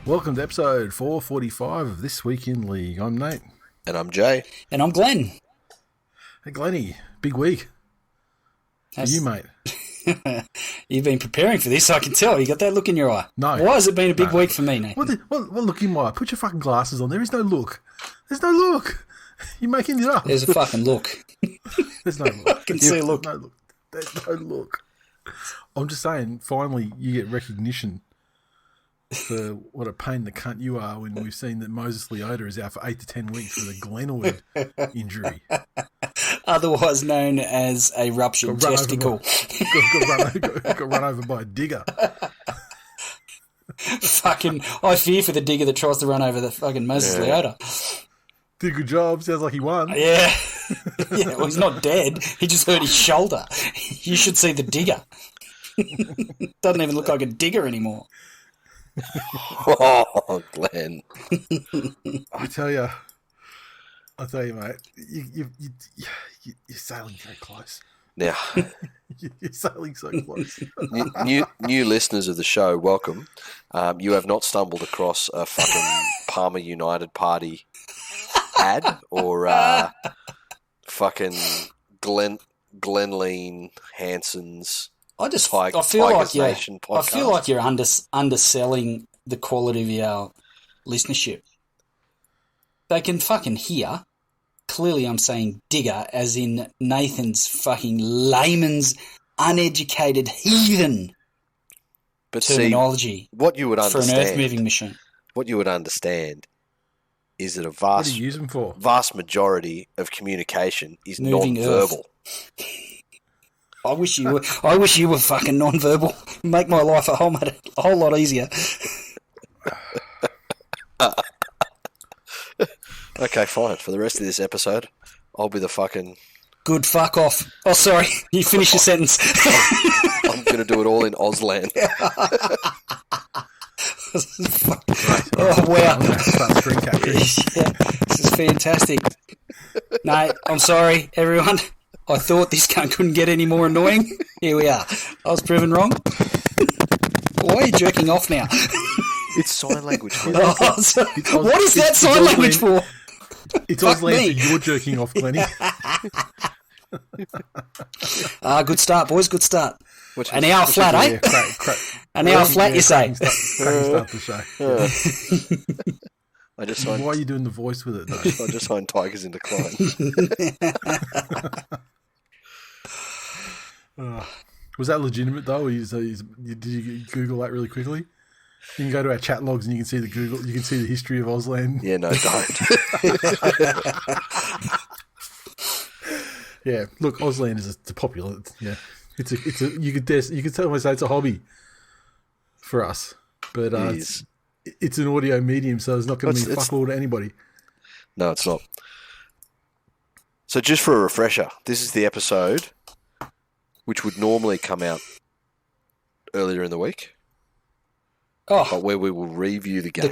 Welcome to episode 445 of This Week in League. I'm Nate. And I'm Jay. And I'm Glenn. Hey, Glenny, big week for you, mate. You've been preparing for this, I can tell. You got that look in your eye. No. Why has it been a big week for me, Nate? What look in my eye? Put your fucking glasses on. There is no look. There's no look. You're making it up. There's a fucking look. There's no look. I can see a look. There's no look. I'm just saying, finally, you get recognition for what a pain in the cunt you are when we've seen that Moses Leota is out for 8 to 10 weeks with a Glenoid injury. Otherwise known as a ruptured testicle. Got run over by a digger. Fucking, I fear for the digger that tries to run over the fucking Moses Leota. Did a good job. Sounds like he won. Yeah. Yeah, well, he's not dead. He just hurt his shoulder. You should see the digger. Doesn't even look like a digger anymore. Oh, Glenn. I tell you, mate, you're sailing so close. Now, you're sailing so close. new listeners of the show, welcome. You have not stumbled across a fucking Palmer United Party ad or fucking Glenleen Hanson's I feel like you're underselling the quality of our listenership. They can fucking hear. Clearly, I'm saying digger, as in Nathan's fucking layman's uneducated heathen terminology. See, what you would understand for an earth-moving machine. What you would understand is that what do you use them for? Vast majority of communication is non-verbal. I wish you were fucking non-verbal. Make my life a whole lot easier. Okay, fine. For the rest of this episode, I'll be the fucking... Good fuck off. Oh, sorry. You finish your sentence. I'm going to do it all in Auslan. Oh, wow. Yeah, this is fantastic. No, I'm sorry, everyone. I thought this cunt couldn't get any more annoying. Here we are. I was proven wrong. Why are you jerking off now? It's sign language. What is that sign language for? It's Auslan for you're jerking off, Glenny. Good start, boys. Good start. An hour flat, eh? An hour flat, you say? Start the show. Why are you doing the voice with it, though? I just signed Tigers in Decline. Was that legitimate, though? Did you Google that really quickly? You can go to our chat logs and you can see you can see the history of Auslan. Yeah, no, don't. Yeah, look, Auslan is a popular. Yeah, it's a you could almost say it's a hobby for us, but it's an audio medium, so it's not going to be fuck all to anybody. No, it's not. So just for a refresher, this is the episode which would normally come out earlier in the week. Oh, but where we will review the game. The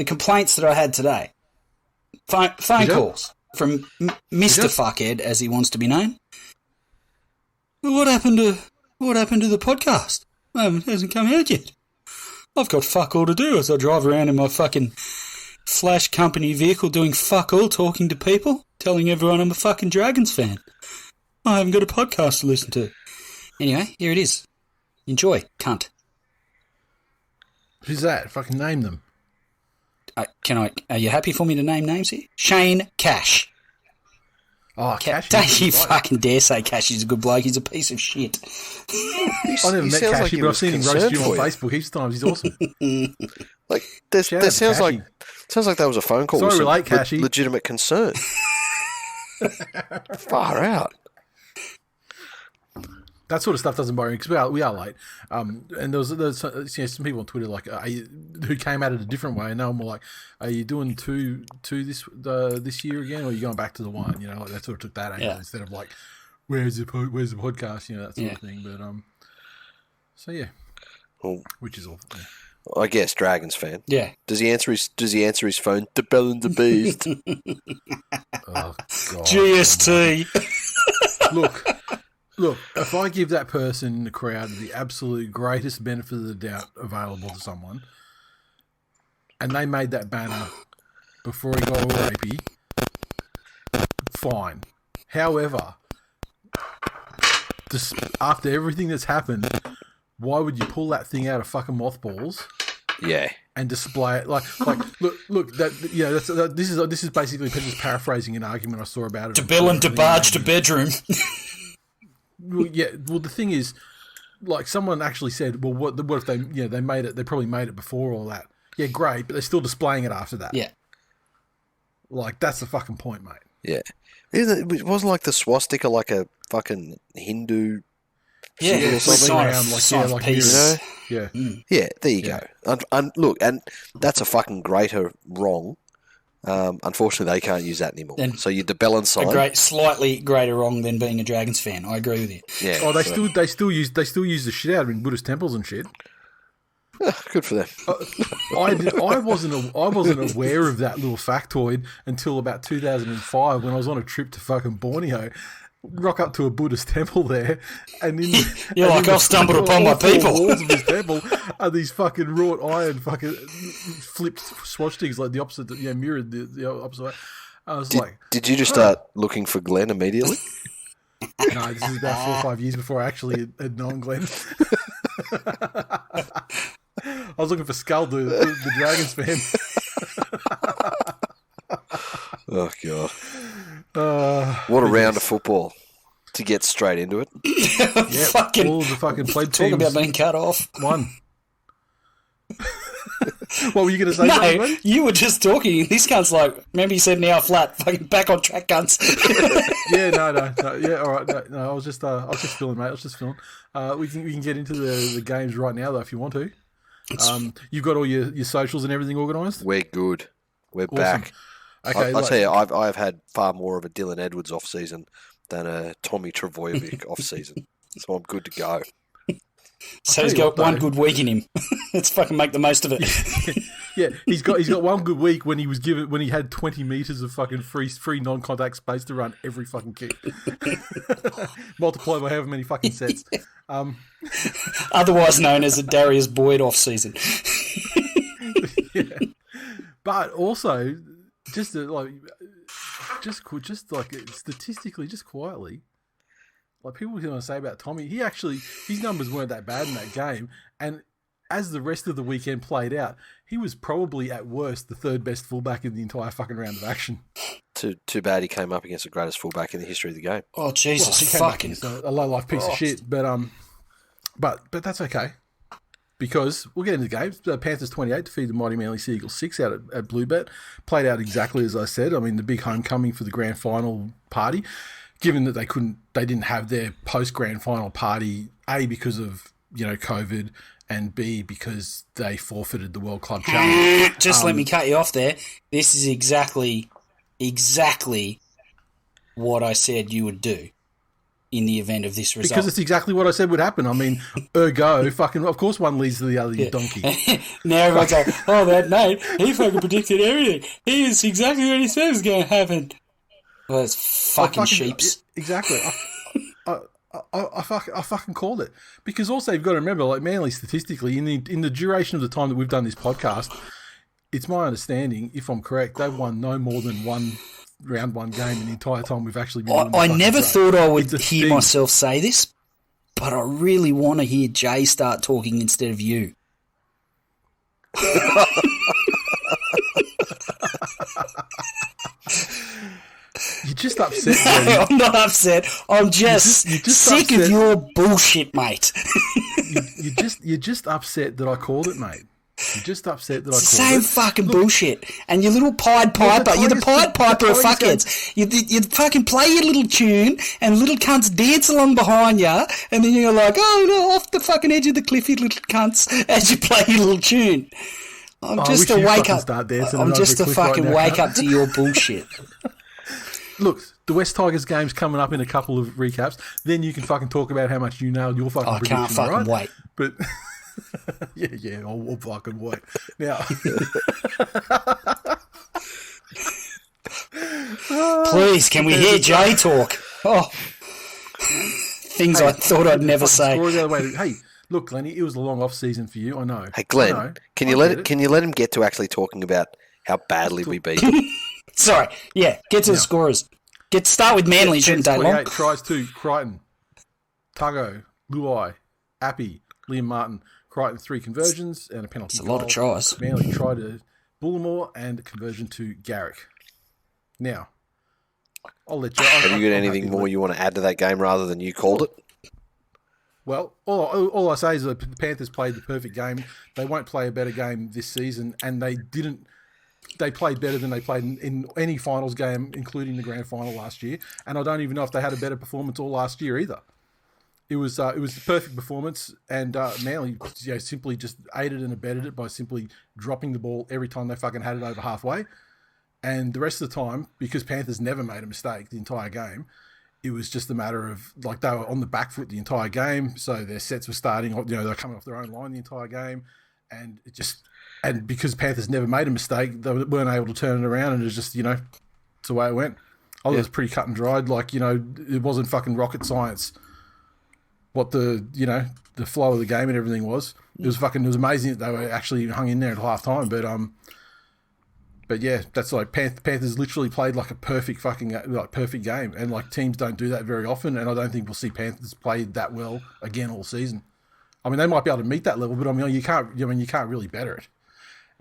complaints that I had today. Phone calls from Mr. Fuckhead, as he wants to be known. What happened to the podcast? It hasn't come out yet. I've got fuck all to do as I drive around in my fucking Flash company vehicle doing fuck all, talking to people, telling everyone I'm a fucking Dragons fan. I haven't got a podcast to listen to. Anyway, here it is. Enjoy, cunt. Who's that? Fucking name them. Are you happy for me to name names here? Shane Cash. Oh, Cash. Don't you fucking dare say Cash is a good bloke. He's a piece of shit. I never met Cashy, but I've seen him roast you on Facebook heaps of times. He's awesome. Like, that sounds like that was a phone call with some legitimate concern. Far out. That sort of stuff doesn't bother me because we are late. And there was some people on Twitter like who came at it a different way, and they were more like, "Are you doing two this year again, or are you going back to the one?" You know, like they sort of took that angle instead of like, "Where's the podcast?" You know, that sort of thing. But so yeah, which is awful. Yeah. I guess Dragons fan. Yeah. Does he answer his phone? The Bell and the Beast. Oh God. GST. Look, if I give that person in the crowd the absolute greatest benefit of the doubt available to someone, and they made that banner before he got all rapey, fine. However, after everything that's happened, why would you pull that thing out of fucking mothballs? Yeah. And display it look. This is basically just paraphrasing an argument I saw about it. To bill and to barge to bedroom. Well, the thing is, like someone actually said, well, what if they they made it? They probably made it before all that. Yeah, great, but they're still displaying it after that. Yeah, like that's the fucking point, mate. Yeah, it wasn't like the swastika, like a fucking Hindu. Yeah, sign of peace. Yeah, yeah. There you go. And look, and that's a fucking greater wrong. Unfortunately, they can't use that anymore. So you debellin sign, slightly greater wrong than being a Dragons fan. I agree with you. Yeah. Oh, they still use the shit out of it in Buddhist temples and shit. Good for them. I wasn't aware of that little factoid until about 2005 when I was on a trip to fucking Borneo. Rock up to a Buddhist temple there, and I've stumbled upon my people. Walls of this temple are these fucking wrought iron, fucking flipped swashsticks, like the opposite, mirrored the opposite way. I was did you just start looking for Glenn immediately? No, this is about 4 or 5 years before I actually had known Glenn. I was looking for Skull, the Dragons fan. Oh god. What a round of football to get straight into it. All of the fucking play teams. Talk about being cut off. Won. What were you going to say? No, you were just talking. This cunt's like, remember you said now flat, fucking back on track, cunts. No. Yeah, all right. No, I was just filling, mate. I was just filling. We can get into the games right now, though, if you want to. You've got all your socials and everything organised? We're good. We're awesome. back. Okay, I'll tell you, I've had far more of a Dylan Edwards off season than a Tommy Travojevic off season, so I'm good to go. So he's got one good week in him. Let's fucking make the most of it. Yeah, he's got one good week when he had 20 meters of fucking free non-contact space to run every fucking kick. Multiplied by however many fucking sets. Otherwise known as a Darius Boyd off season. Yeah. But also, just statistically, just quietly, like people can say about Tommy, his numbers weren't that bad in that game, and as the rest of the weekend played out, he was probably at worst the third best fullback in the entire fucking round of action. Too bad he came up against the greatest fullback in the history of the game. Oh Jesus, he came up against a low life piece of shit, but that's okay. Because we'll get into the games. The Panthers 28 defeated the mighty Manly Sea Eagles 6 out at Bluebet. Played out exactly as I said. I mean, the big homecoming for the grand final party. Given that they didn't have their post grand final party, A, because of COVID, and B, because they forfeited the World Club Challenge. Just let me cut you off there. This is exactly what I said you would do in the event of this result. Because it's exactly what I said would happen. I mean, ergo, fucking, of course one leads to the other, you donkey. Now everyone's like, oh, that mate, he fucking predicted everything. He is exactly what he said was going to happen. Well, it's fucking sheeps. Exactly. I fucking called it. Because also you've got to remember, like Manly statistically, in the duration of the time that we've done this podcast, it's my understanding, if I'm correct, they've won no more than one round one game in the entire time we've actually been. I never thought I would hear myself say this, but I really want to hear Jay start talking instead of you. You're just upset. No, I'm not upset. I'm just sick of your bullshit, mate. You're just upset that I called it, mate. You're just upset that I called it. Same fucking bullshit. And your little Pied Piper, you're the Pied Piper of fuckheads. You fucking play your little tune and little cunts dance along behind you, and then you're like, oh no, off the fucking edge of the cliff, you little cunts, as you play your little tune. I'm just a wake up. I'm just a fucking wake up to your bullshit. Look, the West Tigers game's coming up in a couple of recaps. Then you can fucking talk about how much you nailed your fucking prediction. I can't fucking wait. But yeah, I'll fucking wait. Now, please, can we hear Jay talk? Oh, things I thought I'd never say. The other way. Hey, Look, Glenny, it was a long off season for you. I know. Hey, I Glenn, know. can I you get it. can you let him get to actually talking about how badly we beat them? Sorry. Yeah, get to the Now. scorers. Start with Manly. Shouldn't take long. 28 tries to Crichton, Tuggo, Luai, Appy, Liam Martin. Crichton 3 conversions and a penalty. It's a lot of tries. Manly tried to Bullimore and a conversion to Garrick. Now, I'll let you. Have you got anything more you want to add to that game rather than you called it? Well, all I say is that the Panthers played the perfect game. They won't play a better game this season, and they didn't. They played better than they played in any finals game, including the grand final last year. And I don't even know if they had a better performance all last year either. It was the perfect performance, and Manly simply just aided and abetted it by simply dropping the ball every time they fucking had it over halfway. And the rest of the time, because Panthers never made a mistake the entire game, it was just a matter of like they were on the back foot the entire game. So their sets were starting, they're coming off their own line the entire game, and because Panthers never made a mistake, they weren't able to turn it around, and it was just it's the way it went. I thought it was pretty cut and dried. Like it wasn't fucking rocket science. What the flow of the game and everything was. It was amazing that they were actually hung in there at half time. But yeah, that's like Panthers literally played like a perfect game, and like teams don't do that very often, and I don't think we'll see Panthers play that well again all season. I mean, they might be able to meet that level, but I mean, you can't really better it.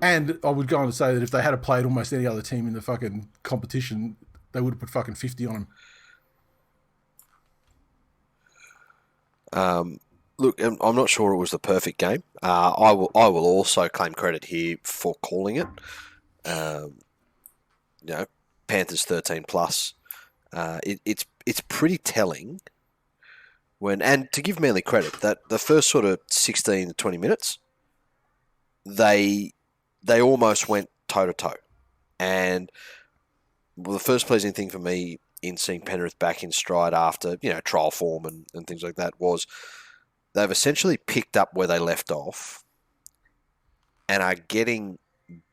And I would go on to say that if they had played almost any other team in the fucking competition, they would have put fucking 50 on them. Look, I'm not sure it was the perfect game. I will also claim credit here for calling it. Panthers 13 plus. It's pretty telling and to give Manly credit, that the first sort of 16 to 20 minutes, they almost went toe to toe. And the first pleasing thing for me in seeing Penrith back in stride after, trial form and things like that was they've essentially picked up where they left off and are getting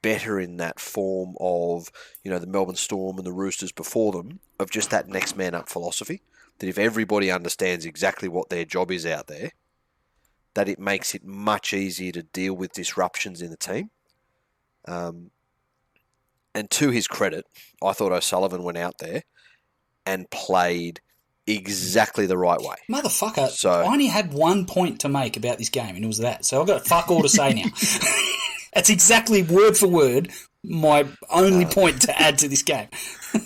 better in that form of, the Melbourne Storm and the Roosters before them, of just that next man up philosophy, that if everybody understands exactly what their job is out there, that it makes it much easier to deal with disruptions in the team. And to his credit, I thought O'Sullivan went out there and played exactly the right way. Motherfucker, So, I only had 1 point to make about this game, and it was that. So I've got fuck all to say now. That's exactly word for word my only point to add to this game.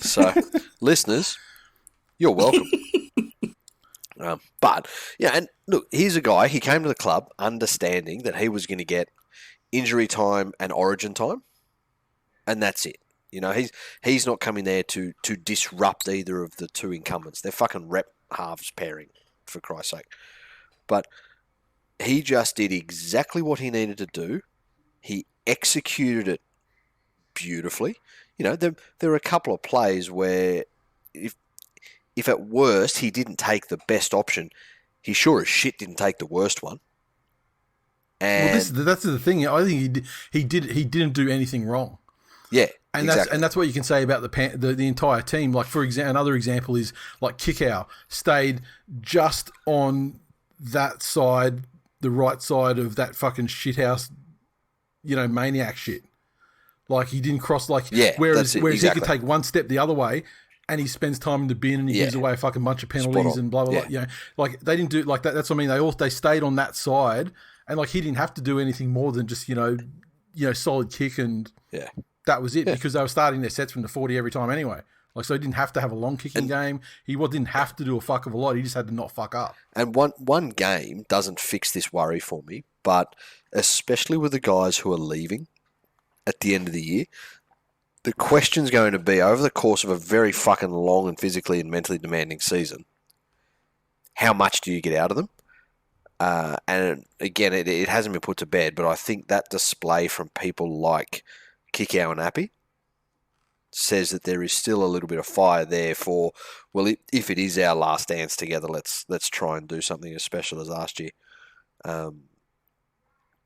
So, listeners, you're welcome. But, and look, here's a guy, he came to the club understanding that he was going to get injury time and origin time, and that's it. He's not coming there to disrupt either of the two incumbents. They're fucking rep halves pairing, for Christ's sake. But he just did exactly what he needed to do. He executed it beautifully. There are a couple of plays where if at worst he didn't take the best option, he sure as shit didn't take the worst one. And that's the thing. I think he didn't do anything wrong. Yeah, and exactly. that's what you can say about the entire team. Like for example, another example is like Kickow stayed just on that side, the right side of that fucking shithouse, maniac shit. Like he didn't cross whereas he could take one step the other way, and he spends time in the bin and he gives away a fucking bunch of penalties and blah blah blah. Like they didn't do like that. That's what I mean. They stayed on that side, and like he didn't have to do anything more than just solid kick and that was it, because they were starting their sets from the 40 every time anyway. Like, so he didn't have to have a long kicking game. He didn't have to do a fuck of a lot. He just had to not fuck up. And one game doesn't fix this worry for me, but especially with the guys who are leaving at the end of the year, the question's going to be, over the course of a very fucking long and physically and mentally demanding season, how much do you get out of them? And again, it hasn't been put to bed, but I think that display from people like Kickow and Appy says that there is still a little bit of fire there for, well, if it is our last dance together, let's try and do something as special as last year.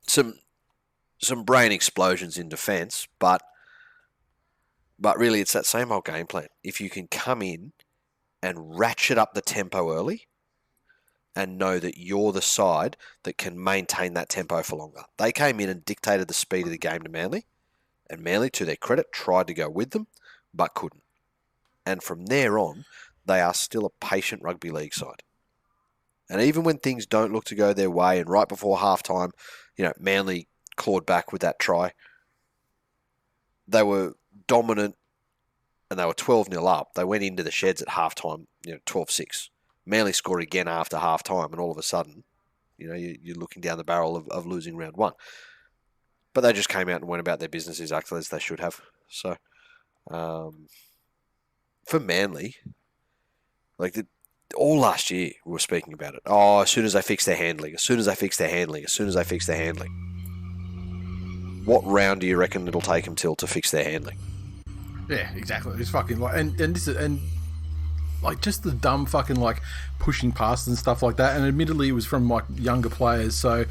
Some brain explosions in defence, but really it's that same old game plan. If you can come in and ratchet up the tempo early, and know that you're the side that can maintain that tempo for longer. They came in and dictated the speed of the game to Manly, and Manly, to their credit, tried to go with them, but couldn't. And from there on, they are still a patient rugby league side. And even when things don't look to go their way, and right before halftime, Manly clawed back with that try, they were dominant and they were 12-0 up. They went into the sheds at halftime, 12-6. Manly scored again after halftime, and all of a sudden, you're looking down the barrel of losing round one. But they just came out and went about their business exactly as they should have. So, for Manly, all last year we were speaking about it. Oh, as soon as they fix their handling, as soon as they fix their handling, as soon as they fix their handling. What round do you reckon it'll take them till to fix their handling? Yeah, exactly. It's fucking just the dumb fucking pushing past and stuff like that. And admittedly, it was from younger players, so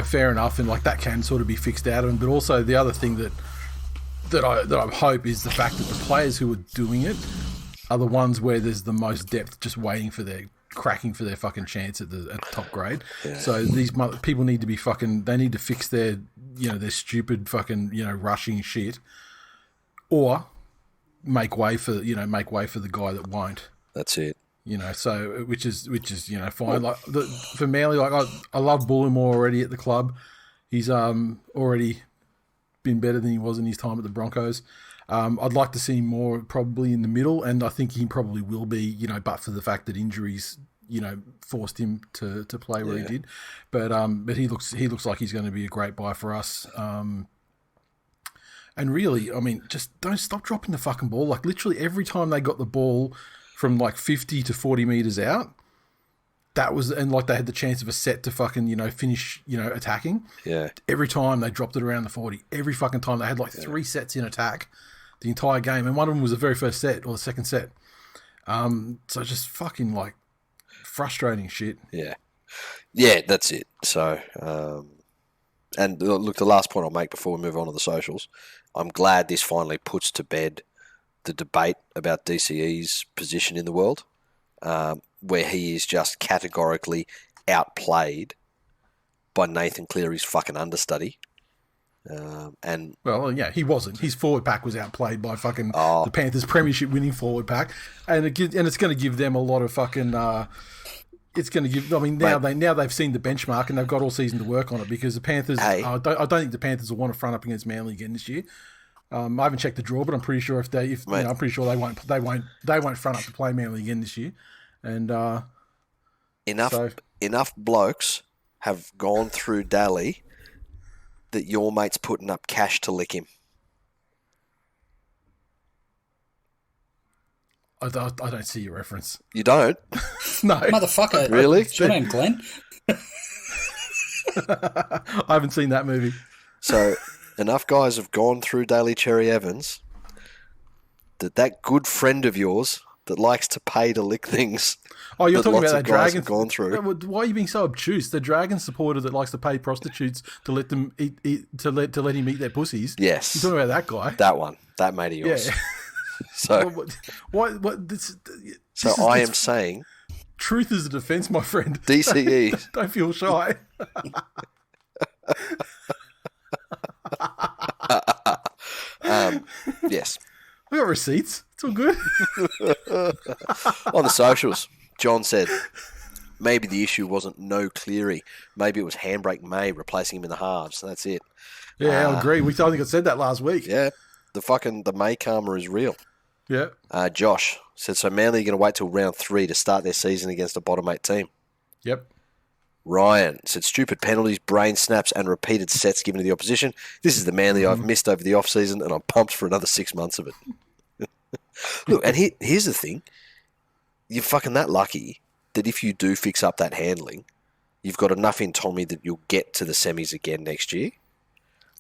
fair enough, and that can sort of be fixed out of them. But also the other thing that I hope is the fact that the players who are doing it are the ones where there's the most depth, just waiting for their cracking for their fucking chance at the top grade. Yeah. So these people need to be they need to fix their their stupid fucking rushing shit, or make way for the guy that won't. That's it. So which is fine. For Manly, I love Bullimore already at the club. He's already been better than he was in his time at the Broncos. I'd like to see more probably in the middle, and I think he probably will be, but for the fact that injuries, forced him to play where he did. But he looks like he's going to be a great buy for us. And really, I mean, just don't stop dropping the fucking ball. Literally every time they got the ball from 50 to 40 meters out, that was, and they had the chance of a set to fucking, finish, attacking. Yeah. Every time they dropped it around the 40, every fucking time they had 3 sets in attack the entire game. And one of them was the very first set or the second set. So just fucking frustrating shit. Yeah. Yeah, that's it. So, and look, the last point I'll make before we move on to the socials, I'm glad this finally puts to bed the debate about DCE's position in the world, where he is just categorically outplayed by Nathan Cleary's fucking understudy. He wasn't. His forward pack was outplayed by fucking the Panthers' premiership winning forward pack, and it's going to give them a lot of fucking. It's going to give. I mean, now they've seen the benchmark and they've got all season to work on it, because the Panthers. I don't think the Panthers will want to front up against Manly again this year. I haven't checked the draw, but I'm pretty sure I'm pretty sure they won't front up to play Manly again this year. And enough blokes have gone through Daly that your mate's putting up cash to lick him. I don't see your reference. You don't? No. Motherfucker. Really? Is your name Glenn? I haven't seen that movie. So, enough guys have gone through Daly Cherry Evans that good friend of yours that likes to pay to lick things. Oh, you're talking about that Dragons gone through. Why are you being so obtuse? The Dragon supporter that likes to pay prostitutes to let them to let him eat their pussies. Yes. You're talking about that guy. That one. That mate of yours. Yeah. So, I am saying, truth is a defense, my friend. DCE. Don't feel shy. Yes. I got receipts. It's all good. On the socials, John said, maybe the issue wasn't no Cleary. Maybe it was Handbrake May replacing him in the halves. That's it. Yeah, I agree. I think I said that last week. Yeah. The May karma is real. Yeah. Josh said, so Manly are going to wait till round 3 to start their season against a bottom 8 team. Yep. Ryan said, stupid penalties, brain snaps, and repeated sets given to the opposition. This is the Manly I've missed over the off-season, and I'm pumped for another 6 months of it. Look, and here's the thing. You're fucking that lucky that if you do fix up that handling, you've got enough in Tommy that you'll get to the semis again next year.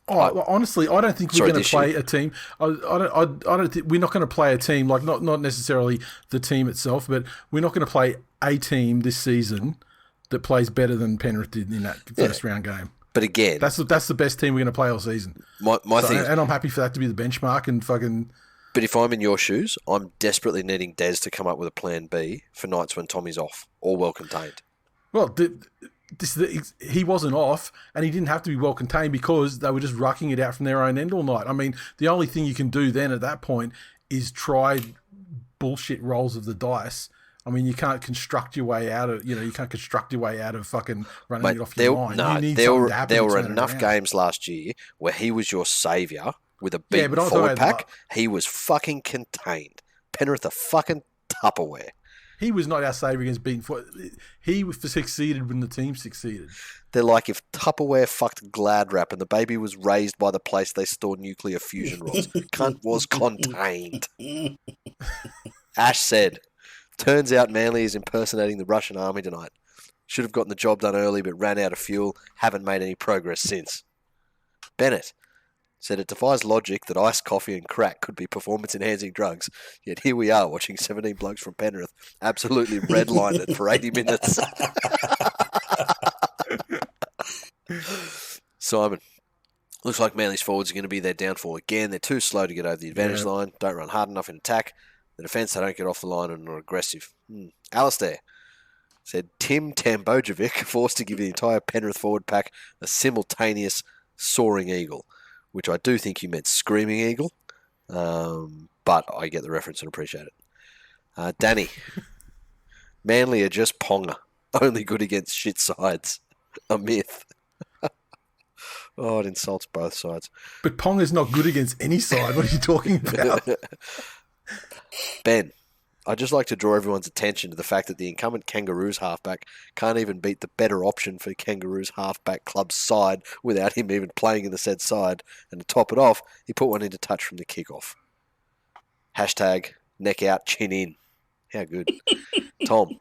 Honestly, I don't think we're going to play a team. I don't think we're not going to play a team not necessarily the team itself, but we're not going to play a team this season that plays better than Penrith did in that first round game. But again, that's the best team we're going to play all season. My thing, and I'm happy for that to be the benchmark and fucking. But if I'm in your shoes, I'm desperately needing Des to come up with a plan B for nights when Tommy's off or well contained. Well, he wasn't off, and he didn't have to be well contained because they were just rucking it out from their own end all night. I mean, the only thing you can do then at that point is try bullshit rolls of the dice. I mean, you can't construct your way out of, fucking running it off your line. No, you need there were turn it enough around. games last year where he was your saviour with a beaten forward pack. He was fucking contained. Penrith a fucking Tupperware. He was not our saviour against beaten forward. He succeeded when the team succeeded. They're like if Tupperware fucked Glad Wrap and the baby was raised by the place they store nuclear fusion rods. Cunt was contained. Ash said, turns out Manly is impersonating the Russian army tonight. Should have gotten the job done early but ran out of fuel. Haven't made any progress since. Bennett said it defies logic that iced coffee and crack could be performance-enhancing drugs, yet here we are watching 17 blokes from Penrith absolutely redlined it for 80 minutes. Simon, looks like Manly's forwards are going to be their downfall again. They're too slow to get over the advantage line, don't run hard enough in attack. The defence, they don't get off the line and are aggressive. Alistair said Tim Tambojevic forced to give the entire Penrith forward pack a simultaneous soaring eagle, which I do think you meant screaming eagle, but I get the reference and appreciate it. Danny, Manly are just Ponga, only good against shit sides. A myth. Oh, it insults both sides. But Ponga's not good against any side. What are you talking about? Ben, I'd just like to draw everyone's attention to the fact that the incumbent Kangaroos halfback can't even beat the better option for Kangaroos halfback club's side without him even playing in the said side. And to top it off, he put one into touch from the kickoff. Hashtag neck out, chin in. How good. Tom,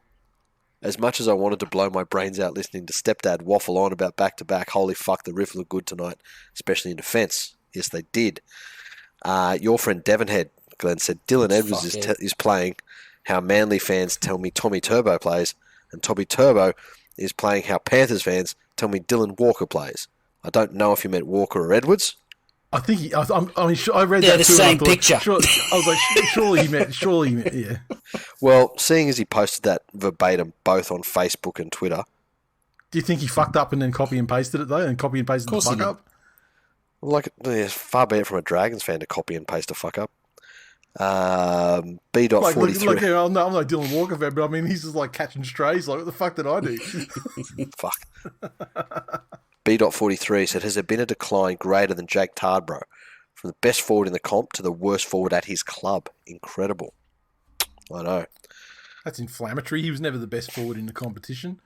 as much as I wanted to blow my brains out listening to stepdad waffle on about back-to-back, holy fuck, the Riff looked good tonight, especially in defence. Yes, they did. Your friend Devonhead, Glenn, said Dylan Edwards is playing how Manly fans tell me Tommy Turbo plays, and Tommy Turbo is playing how Panthers fans tell me Dylan Walker plays. I don't know if you meant Walker or Edwards. I think I read that the too. same And I thought, picture. I was like, surely he meant, yeah. Well, seeing as he posted that verbatim both on Facebook and Twitter. Do you think he fucked up and then copy and pasted it though, and copy and pasted the fuck up? Like, it's far be it from a Dragons fan to copy and paste a fuck up. B.43. Like, I'm not Dylan Walker fan, but I mean, he's just like catching strays. Like, what the fuck did I do? Fuck. B.43 said, has there been a decline greater than Jake Tarbro? From the best forward in the comp to the worst forward at his club. Incredible. I know. That's inflammatory. He was never the best forward in the competition.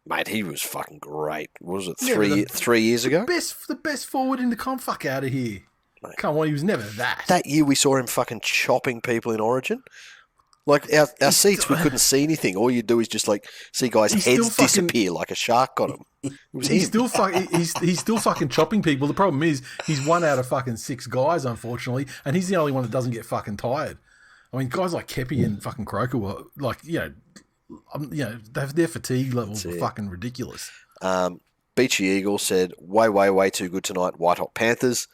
Mate, he was fucking great. What was it, 3 years ago? The best forward in the comp. Fuck out of here. Mate. Come on, he was never that. That year we saw him fucking chopping people in Origin. Like, our seats, we couldn't see anything. All you do is just, like, see guys' heads disappear like a shark got him. He's still fucking chopping people. The problem is he's one out of fucking 6 guys, unfortunately, and he's the only one that doesn't get fucking tired. I mean, guys like Kepi and fucking Croker were, like, their fatigue levels were fucking ridiculous. Beachy Eagle said, way too good tonight, White Hot Panthers.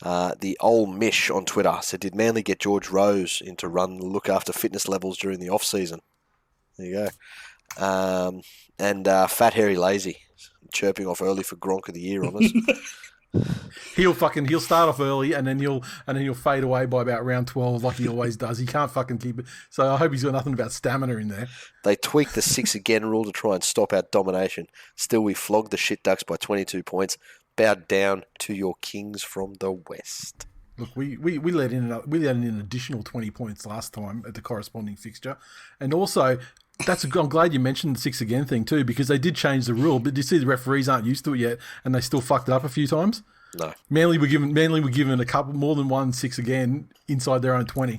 The old Mish on Twitter said, did Manly get George Rose in to look after fitness levels during the off-season? There you go. And Fat Harry Lazy chirping off early for Gronk of the Year on us. He'll start off early and then he'll fade away by about round 12 like he always does. He can't fucking keep it. So I hope he's got nothing about stamina in there. They tweaked the 6 again rule to try and stop our domination. Still, we flogged the shit ducks by 22 points. Bowed down to your kings from the west. Look, we let in an additional 20 points last time at the corresponding fixture, and also I'm glad you mentioned the 6 again thing too, because they did change the rule. But do you see the referees aren't used to it yet, and they still fucked it up a few times? No. Manly were given a couple more than one 6 again inside their own 20.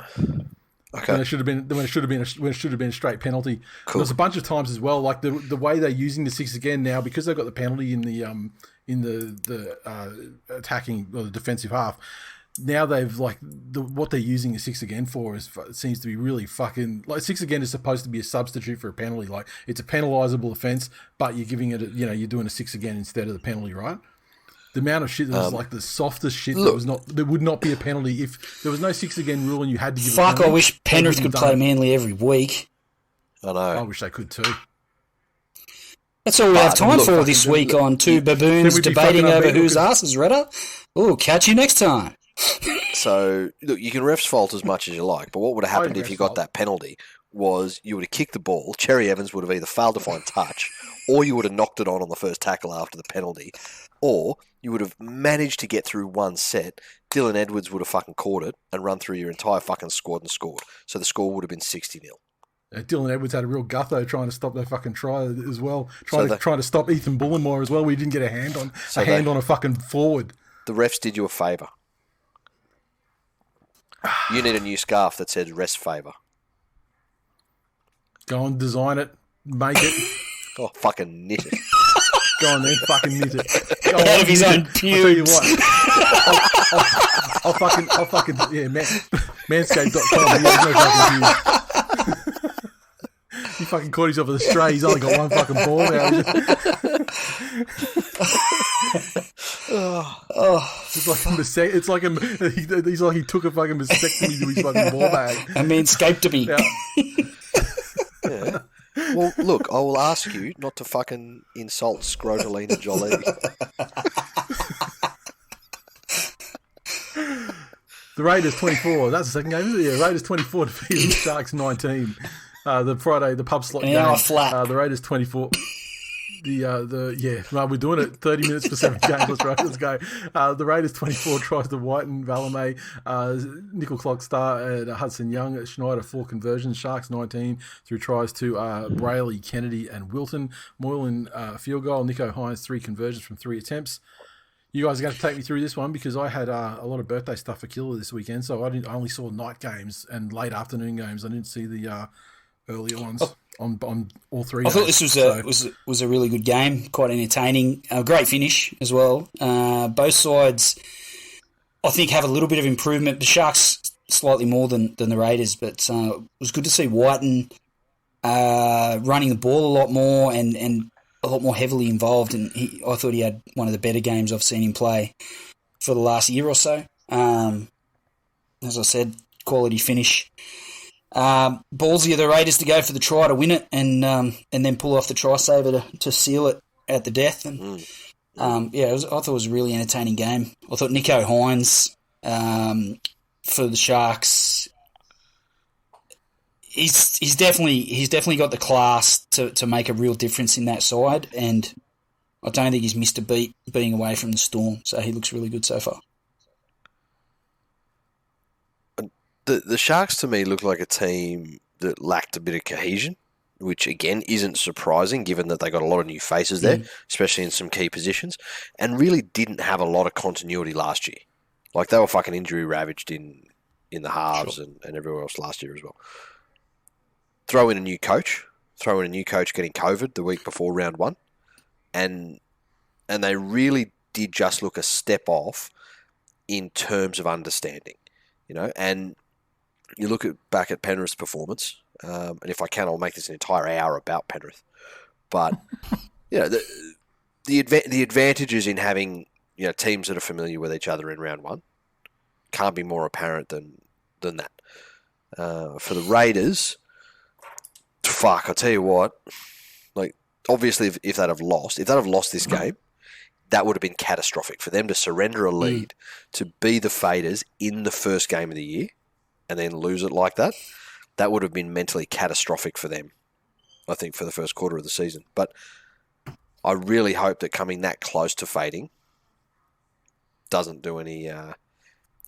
Okay. When it should have been a straight penalty. Cool. There's a bunch of times as well, like the way they're using the 6 again now, because they've got the penalty in the attacking or the defensive half. Now they've what they're using the 6 again for seems to be really fucking like 6 again is supposed to be a substitute for a penalty. Like, it's a penalisable offence, but you're giving it you're doing a 6 again instead of the penalty, right? The amount of shit that was like the softest shit that would not be a penalty if there was no 6 again rule and you had to give a penalty. I wish Penrith could play Manly every week. I know. I wish they could too. That's all we have time for this week on two baboons debating over whose ass is redder. Oh, catch you next time. So, look, you can ref's fault as much as you like, but what would have happened if you got that penalty was you would have kicked the ball, Cherry Evans would have either failed to find touch, or you would have knocked it on the first tackle after the penalty, or you would have managed to get through one set, Dylan Edwards would have fucking caught it and run through your entire fucking squad and scored. So the score would have been 60-0. Dylan Edwards had a real gutho trying to stop that fucking try as well. Trying to stop Ethan Bullimore as well. We didn't get a hand on a fucking forward. The refs did you a favour. You need a new scarf that says rest favour. Go and design it, make it. Oh, fucking knit it. Go on then, fucking knit it. Go Out of his own pubes. I'll tell you what. I'll fucking manscaped.com. He has no fucking pubes. He fucking caught himself with a stray. He's only got one fucking ball now. It's like he's like he took a fucking mastectomy to his fucking ball bag. I mean, scaped-me. Yeah. Well, look, I will ask you not to fucking insult Scrotalina Jolie. The Raiders 24. That's the second game, isn't it? Yeah, Raiders 24 defeated the Sharks 19. The Friday, the pub slot game. Flat. The Raiders 24. We're doing it. 30 minutes for 7 games. Let's go. The Raiders 24 tries to Whiten, Valame, Nickel Clock Star, and Hudson Young, Schneider 4 conversions, Sharks 19 through tries to Brayley, Kennedy, and Wilton. Moylan field goal, Nico Hines 3 conversions from 3 attempts. You guys are going to take me through this one because I had a lot of birthday stuff for Killer this weekend, so I only saw night games and late afternoon games. I didn't see the earlier ones. On all 3 I thought this was a really good game, quite entertaining. A great finish as well. Both sides, I think, have a little bit of improvement. The Sharks slightly more than the Raiders, but it was good to see Whiten running the ball a lot more and a lot more heavily involved. And I thought he had one of the better games I've seen him play for the last year or so. As I said, quality finish. Ballsy of the Raiders to go for the try to win it and then pull off the try saver to seal it at the death. And I thought it was a really entertaining game. I thought Nico Hines for the Sharks, he's definitely got the class to make a real difference in that side, and I don't think he's missed a beat being away from the Storm. So he looks really good so far. The Sharks, to me, look like a team that lacked a bit of cohesion, which, again, isn't surprising given that they got a lot of new faces there, especially in some key positions, and really didn't have a lot of continuity last year. Like, they were fucking injury-ravaged in the halves and everywhere else last year as well. Throw in a new coach getting COVID the week before round 1, and they really did just look a step off in terms of understanding, and you look back at Penrith's performance, and if I can, I'll make this an entire hour about Penrith. But the advantages in having teams that are familiar with each other in round 1 can't be more apparent than that. For the Raiders, I tell you what, like obviously if they'd have lost this game, that would have been catastrophic for them to surrender a lead, to be the faders in the first game of the year and then lose it like that. That would have been mentally catastrophic for them, I think, for the first quarter of the season. But I really hope that coming that close to fading doesn't do any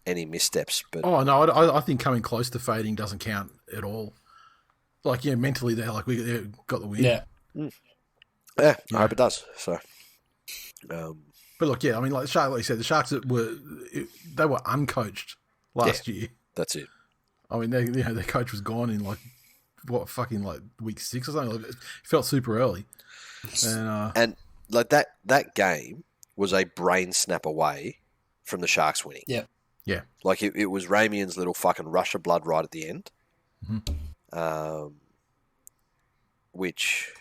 missteps. But I think coming close to fading doesn't count at all. Like, mentally they're like, we got the win. Yeah. I hope it does. So... but look, I mean, like you said, the Sharks were uncoached last year. That's it. I mean, their coach was gone in week 6 or something. It felt super early, and like that game was a brain snap away from the Sharks winning. Yeah. Like it was Ramian's little fucking rush of blood right at the end, which.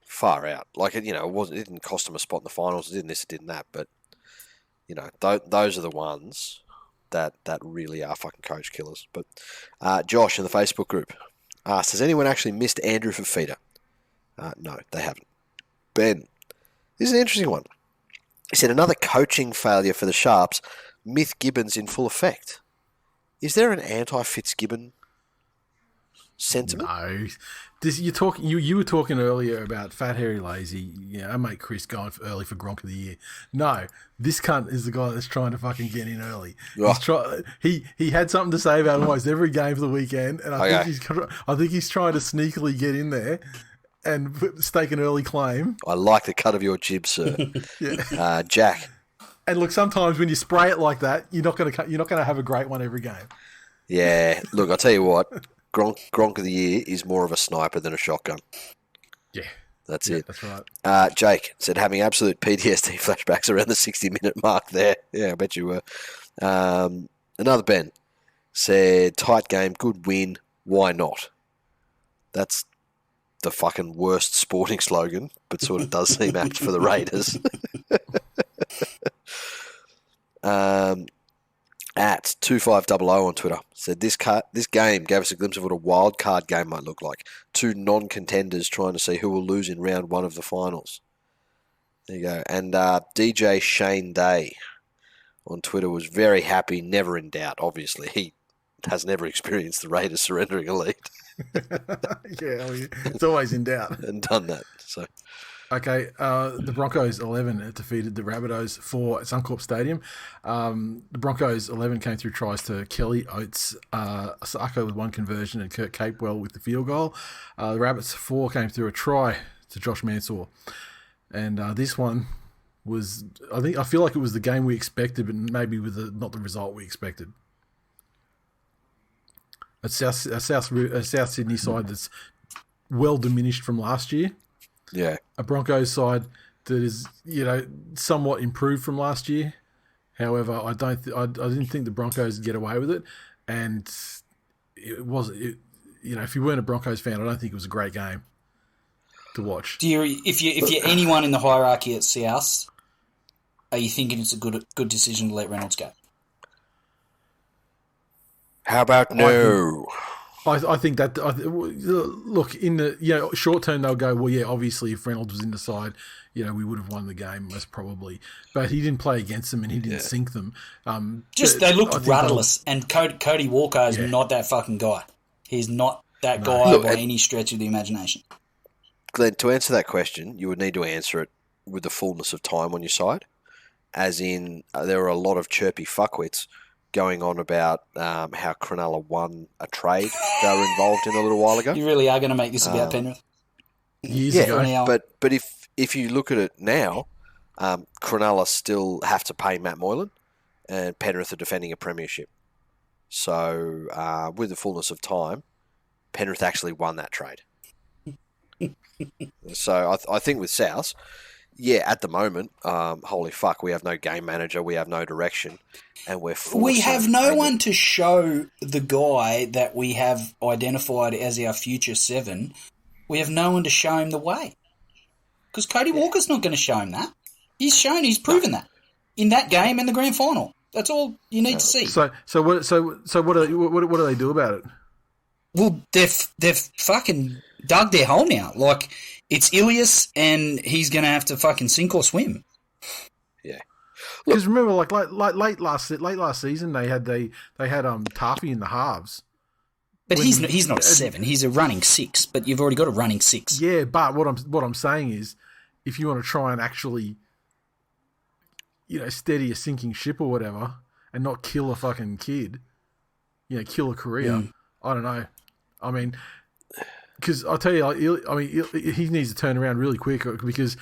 Far out. Like, it didn't cost them a spot in the finals. It didn't this, it didn't that. But, those are the ones that really are fucking coach killers. But Josh in the Facebook group asked, has anyone actually missed Andrew for feeder? No, they haven't. Ben. This is an interesting one. He said, another coaching failure for the Sharps. Myth Gibbons in full effect. Is there an anti-Fitzgibbon sentiment? No. You were talking earlier about Fat Harry Lazy, our mate Chris going early for Gronk of the Year. No, this cunt is the guy that's trying to fucking get in early. Oh. He had something to say about almost every game for the weekend, and I think he's trying to sneakily get in there and stake an early claim. I like the cut of your jib, sir. Yeah. Jack. And look, sometimes when you spray it like that, you're not going to have a great one every game. Yeah, look, I'll tell you what. Gronk of the Year is more of a sniper than a shotgun. Yeah. That's it. That's right. Jake said, having absolute PTSD flashbacks around the 60-minute mark there. Yeah, I bet you were. Another Ben said, tight game, good win, why not? That's the fucking worst sporting slogan, but sort of does seem apt for the Raiders. At 2500 on Twitter said this game gave us a glimpse of what a wild card game might look like. Two non-contenders trying to see who will lose in round one of the finals. There you go. And DJ Shane Day on Twitter was very happy, never in doubt. Obviously, he has never experienced the Raiders surrendering a lead. It's always in doubt. And done that. So. Okay, the Broncos 11 defeated the Rabbitohs 4 at Suncorp Stadium. The Broncos 11 came through tries to Kelly, Oates, Asako with one conversion, and Kurt Capewell with the field goal. The Rabbits 4 came through a try to Josh Mansour. And this one was, I feel like it was the game we expected, but maybe with not the result we expected. A South Sydney side that's well diminished from last year. Yeah, a Broncos side that is, somewhat improved from last year. However, I didn't think the Broncos would get away with it, and if you weren't a Broncos fan, I don't think it was a great game to watch. If you're anyone in the hierarchy at South, are you thinking it's a good decision to let Reynolds go? How about no? I think that look in the short term they'll go, well, yeah, obviously if Reynolds was in the side, we would have won the game most probably, but he didn't play against them and he didn't sink them. They looked rudderless, and Cody Walker is not that fucking guy. He's not that guy by any stretch of the imagination. Glenn, to answer that question, you would need to answer it with the fullness of time on your side, as in there are a lot of chirpy fuckwits going on about how Cronulla won a trade they were involved in a little while ago. You really are going to make this about Penrith? Years ago. But if you look at it now, Cronulla still have to pay Matt Moylan, and Penrith are defending a premiership. So with the fullness of time, Penrith actually won that trade. So I think with South, at the moment, holy fuck, we have no game manager, we have no direction, and we have no one to show the guy that we have identified as our future 7. We have no one to show him the way, because Cody Walker's not going to show him that. He's proven that in that game and the grand final. That's all you need to see. So what do they do about it? Well, they've fucking dug their hole now. Like, it's Ilias, and he's going to have to fucking sink or swim. Yeah. Because remember, like late last season, they had Tarpey in the halves. But he's not a 7. He's a running 6. But you've already got a running 6. Yeah, but what I'm saying is, if you want to try and actually, steady a sinking ship or whatever, and not kill a fucking kid, kill a career. I don't know. I mean, because I'll tell you, he needs to turn around really quick, because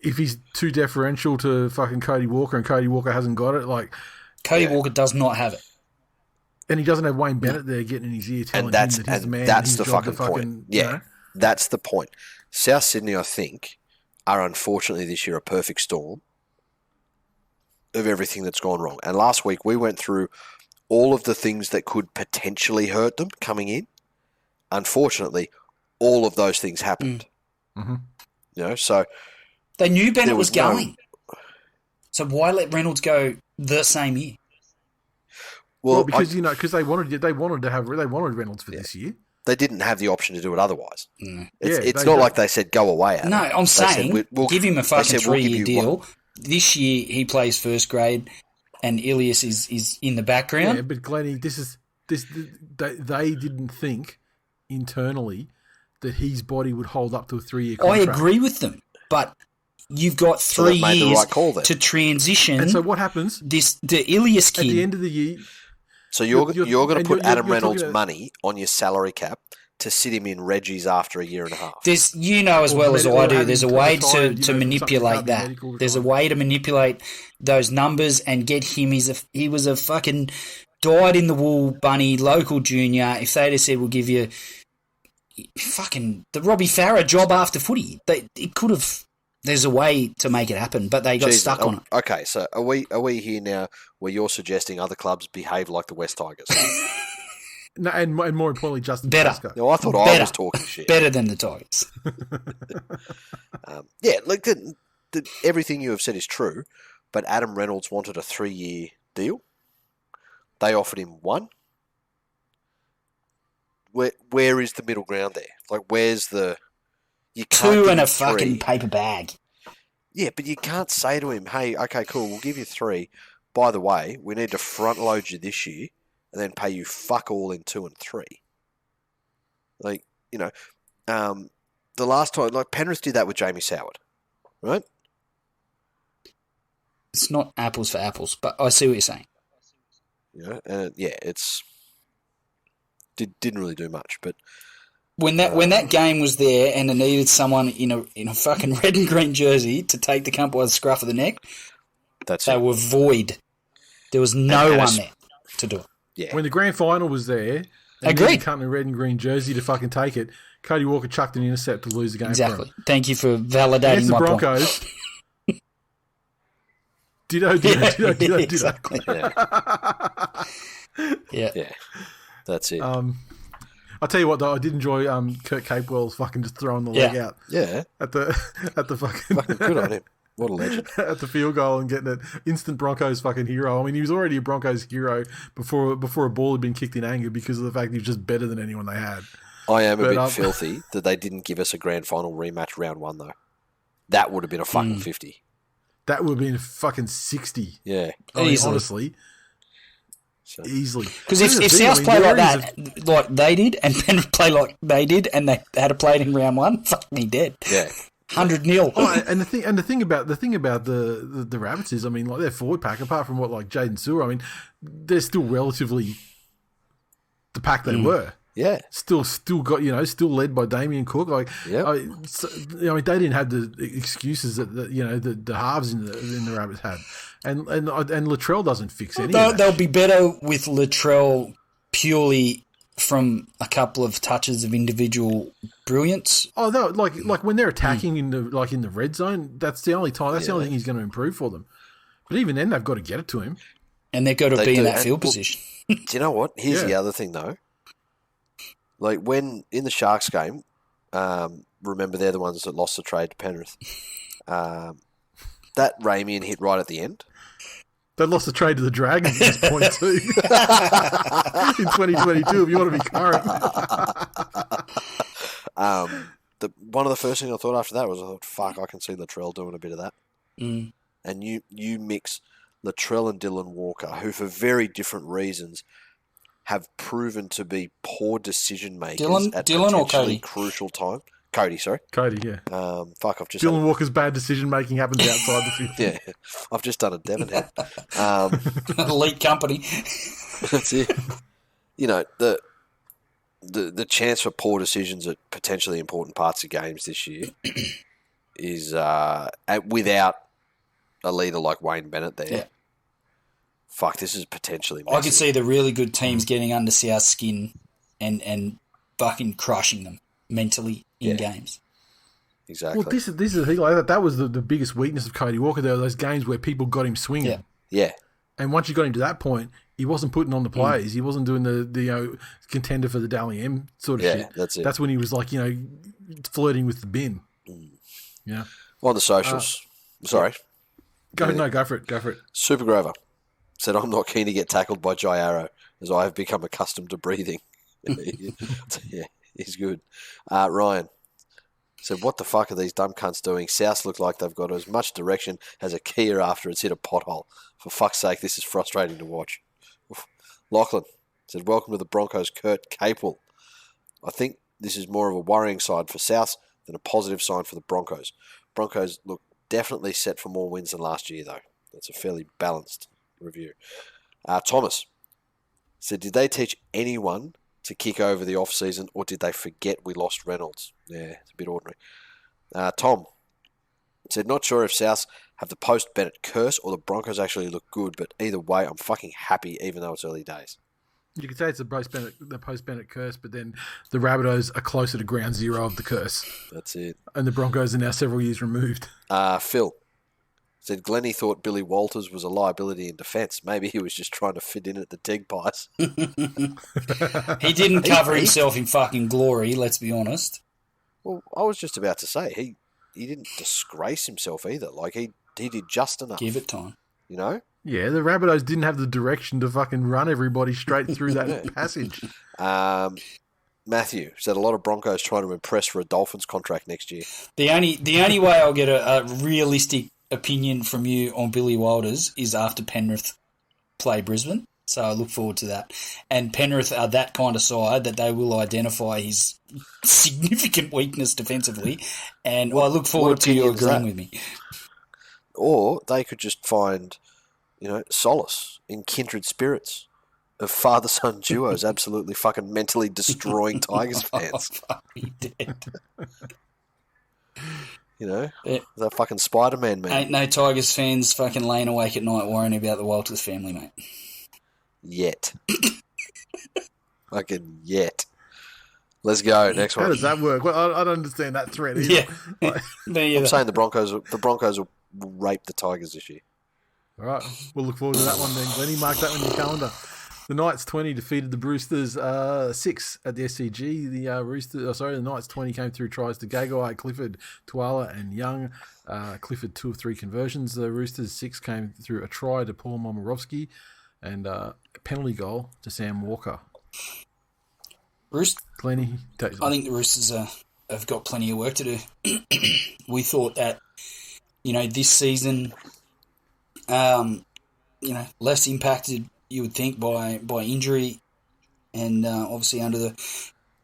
if he's too deferential to fucking Cody Walker and Cody Walker hasn't got it, Cody Walker does not have it. And he doesn't have Wayne Bennett there getting in his ear telling him that he's the man. That's the fucking point. That's the point. South Sydney, I think, are unfortunately this year a perfect storm of everything that's gone wrong. And last week we went through all of the things that could potentially hurt them coming in. Unfortunately, all of those things happened. Mm-hmm. So they knew Bennett was going. So why let Reynolds go the same year? Well, because they wanted Reynolds for this year. They didn't have the option to do it otherwise. Mm. It's not like they said go away. Adam. No, I'm saying give him a fucking we'll 3-year deal. This year he plays first grade, and Ilias is in the background. Yeah, but Glennie, they didn't think internally that his body would hold up to a 3-year contract. I agree with them, but you've got 3 years to transition. And so what happens? The Ilias kid at the end of the year. So you're going to put Adam Reynolds' money on your salary cap to sit him in Reggie's after a year and a half. There's, as well as I do, there's a way to manipulate that. There's a way to manipulate those numbers and get him. He was a fucking dyed-in-the-wool bunny, local junior. If they'd have said, we'll give you fucking the Robbie Farah job after footy, it could have. There's a way to make it happen, but they got stuck on it. Okay, so are we here now where you're suggesting other clubs behave like the West Tigers? No, and more importantly, Justin better. Pascoe. No, I thought I was talking shit. Better than the Tigers. Look, everything you have said is true, but Adam Reynolds wanted a 3-year deal. They offered him 1. Where is the middle ground there? Like, where's the... You can't 2 and a 3. fucking paper bag. Yeah, but you can't say to him, hey, okay, cool, we'll give you 3. By the way, we need to front load you this year and then pay you fuck all in 2 and 3. Like, the last time, like Penrith did that with Jamie Soward, right? It's not apples for apples, but I see what you're saying. It's... Didn't really do much, but... When that game was there and it needed someone in a fucking red and green jersey to take the cunt by the scruff of the neck, they were void. There was no one there to do it. Yeah. When the grand final was there, and the cunt in a red and green jersey to fucking take it, Cody Walker chucked an intercept to lose the game. Exactly. Thank you for validating against my the Broncos. Point. Ditto. Exactly. Yeah. That's it. I'll tell you what, though, I did enjoy Kurt Capewell's fucking just throwing the leg out. Yeah. At the fucking good on him. What a legend. At the field goal and getting it. Instant Broncos fucking hero. I mean, he was already a Broncos hero before a ball had been kicked in anger because of the fact he was just better than anyone they had. I am a bit filthy that they didn't give us a grand final rematch round 1, though. That would have been a fucking 50. That would have been a fucking 60. Yeah. I mean, honestly. Easily. Because if South play like that, like they did, and Penrith play like they did, and they had a play in round 1, fuck me dead. Yeah. 100-0. Oh, and the thing about the Rabbits is, I mean, like their forward pack, apart from what like Jaden Sewer, I mean, they're still relatively the pack they were. Yeah. Still got, still led by Damien Cook. Like, yeah. I mean, they didn't have the excuses that the halves in the Rabbits had, and Latrell doesn't fix any. They'll be better with Latrell purely from a couple of touches of individual brilliance. Oh no, like when they're attacking in the red zone, that's the only time. That's the only thing he's going to improve for them. But even then, they've got to get it to him, and they've got to be in that field position. Do you know what? Here's the other thing, though. Like, when in the Sharks game, remember they're the ones that lost the trade to Penrith. That Ramian hit right at the end. They lost the trade to the Dragons at this point, too. In 2022, if you want to be current. One of the first things I thought after that was, I thought, fuck, I can see Latrell doing a bit of that. Mm. And you mix Latrell and Dylan Walker, who for very different reasons have proven to be poor decision makers at Dylan or potentially Cody? Crucial time. Cody, sorry. Cody, yeah. I've just Dylan Walker's bad decision making happens outside the field. Yeah, I've just done a Devon head. Elite company. That's it. The chance for poor decisions at potentially important parts of games this year is without a leader like Wayne Bennett there. Yeah. Fuck, this is potentially messy. I could see the really good teams getting under South's skin and fucking crushing them mentally in games. Exactly. Well, this is the thing. Like that was the biggest weakness of Cody Walker. There were those games where people got him swinging. Yeah. And once you got him to that point, he wasn't putting on the plays. He wasn't doing the contender for the Dally M sort of shit. Yeah, that's it. That's when he was like, flirting with the bin. Yeah. On the socials. Sorry. Go for it. Super Grover said, I'm not keen to get tackled by Jai Arrow as I have become accustomed to breathing. Yeah, he's good. Ryan said, "What the fuck are these dumb cunts doing? South look like they've got as much direction as a Kia after it's hit a pothole. For fuck's sake, this is frustrating to watch." Oof. Lachlan said, "Welcome to the Broncos, Kurt Capewell. I think this is more of a worrying side for South than a positive sign for the Broncos. Broncos look definitely set for more wins than last year, though. That's a fairly balanced review." Thomas said, "Did they teach anyone to kick over the off-season, or did they forget we lost Reynolds?" Yeah, it's a bit ordinary. Tom said, "Not sure if South have the post-Bennett curse or the Broncos actually look good, but either way, I'm fucking happy even though it's early days." You could say it's the post-Bennett curse, but then the Rabbitohs are closer to ground zero of the curse. That's it. And the Broncos are now several years removed. Phil said, "Glennie thought Billy Walters was a liability in defence. Maybe he was just trying to fit in at the Teg Pies." He didn't cover himself in fucking glory, let's be honest. Well, I was just about to say, he didn't disgrace himself either. Like, he did just enough. Give it time. You know? Yeah, the Rabbitohs didn't have the direction to fucking run everybody straight through that passage. Matthew said, "A lot of Broncos trying to impress for a Dolphins contract next year." The only way I'll get a realistic opinion from you on Billy Walters is after Penrith play Brisbane. So I look forward to that. And Penrith are that kind of side that they will identify his significant weakness defensively. And I look forward to you agreeing with me. Or they could just find, solace in kindred spirits of father-son duos absolutely fucking mentally destroying Tigers fans. Fuck me dead. That fucking Spider-Man man. Ain't no Tigers fans fucking laying awake at night worrying about the Walters family, mate. Yet. Fucking yet. Let's go. Next one. How does that work? Well, I don't understand that threat either. Yeah. I'm saying the Broncos will rape the Tigers this year. All right. We'll look forward to that one then. Glennie, mark that on your calendar. The Knights 20 defeated the Roosters 6 at the SCG. The Knights 20 came through tries to Gagai, Clifford, TWiL and Young. Clifford 2 of 3 conversions. The Roosters 6 came through a try to Paul Momirovski and a penalty goal to Sam Walker. Glennie, I think the Roosters have got plenty of work to do. We thought that, this season, less impacted, you would think, by injury, and obviously under the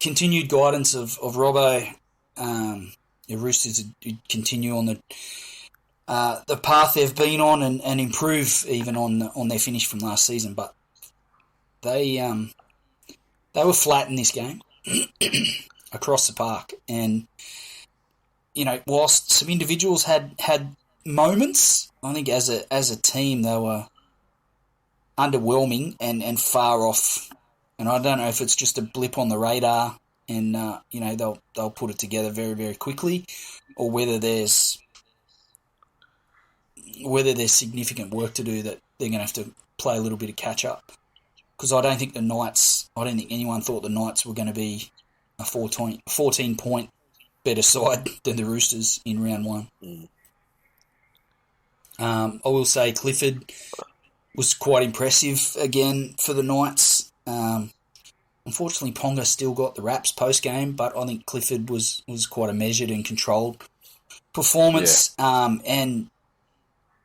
continued guidance of Robbo, the Roosters would continue on the path they've been on and improve even on their finish from last season. But they were flat in this game across the park, and whilst some individuals had moments, I think as a team they were underwhelming and far off. And I don't know if it's just a blip on the radar and they'll put it together very, very quickly, or whether there's significant work to do that they're going to have to play a little bit of catch up. Because I don't think anyone thought the Knights were going to be a 14-point better side than the Roosters in round one. I will say Clifford was quite impressive again for the Knights. Unfortunately, Ponga still got the raps post-game, but I think Clifford was quite a measured and controlled performance. Yeah. And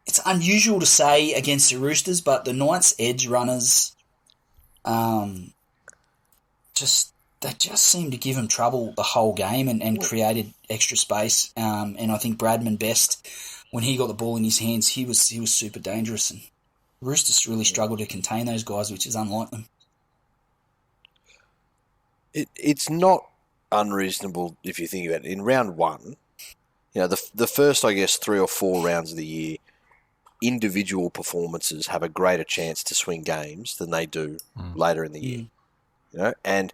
it's unusual to say against the Roosters, but the Knights' edge runners just seemed to give him trouble the whole game and created extra space. And I think Bradman Best, when he got the ball in his hands, he was super dangerous. And Roosters really struggled to contain those guys, which is unlike them. It's not unreasonable if you think about it. In round one, the first, I guess, 3 or 4 rounds of the year, individual performances have a greater chance to swing games than they do later in the year. And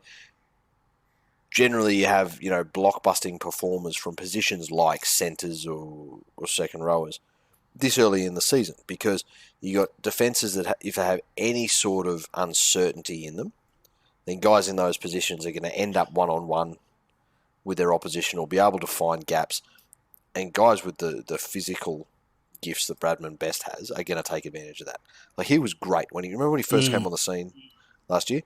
generally you have, blockbusting performers from positions like centres or second rowers this early in the season, because you got defences that if they have any sort of uncertainty in them, then guys in those positions are going to end up one-on-one with their opposition or be able to find gaps. And guys with the physical gifts that Bradman Best has are going to take advantage of that. Like, he was great. Remember when he first came on the scene last year?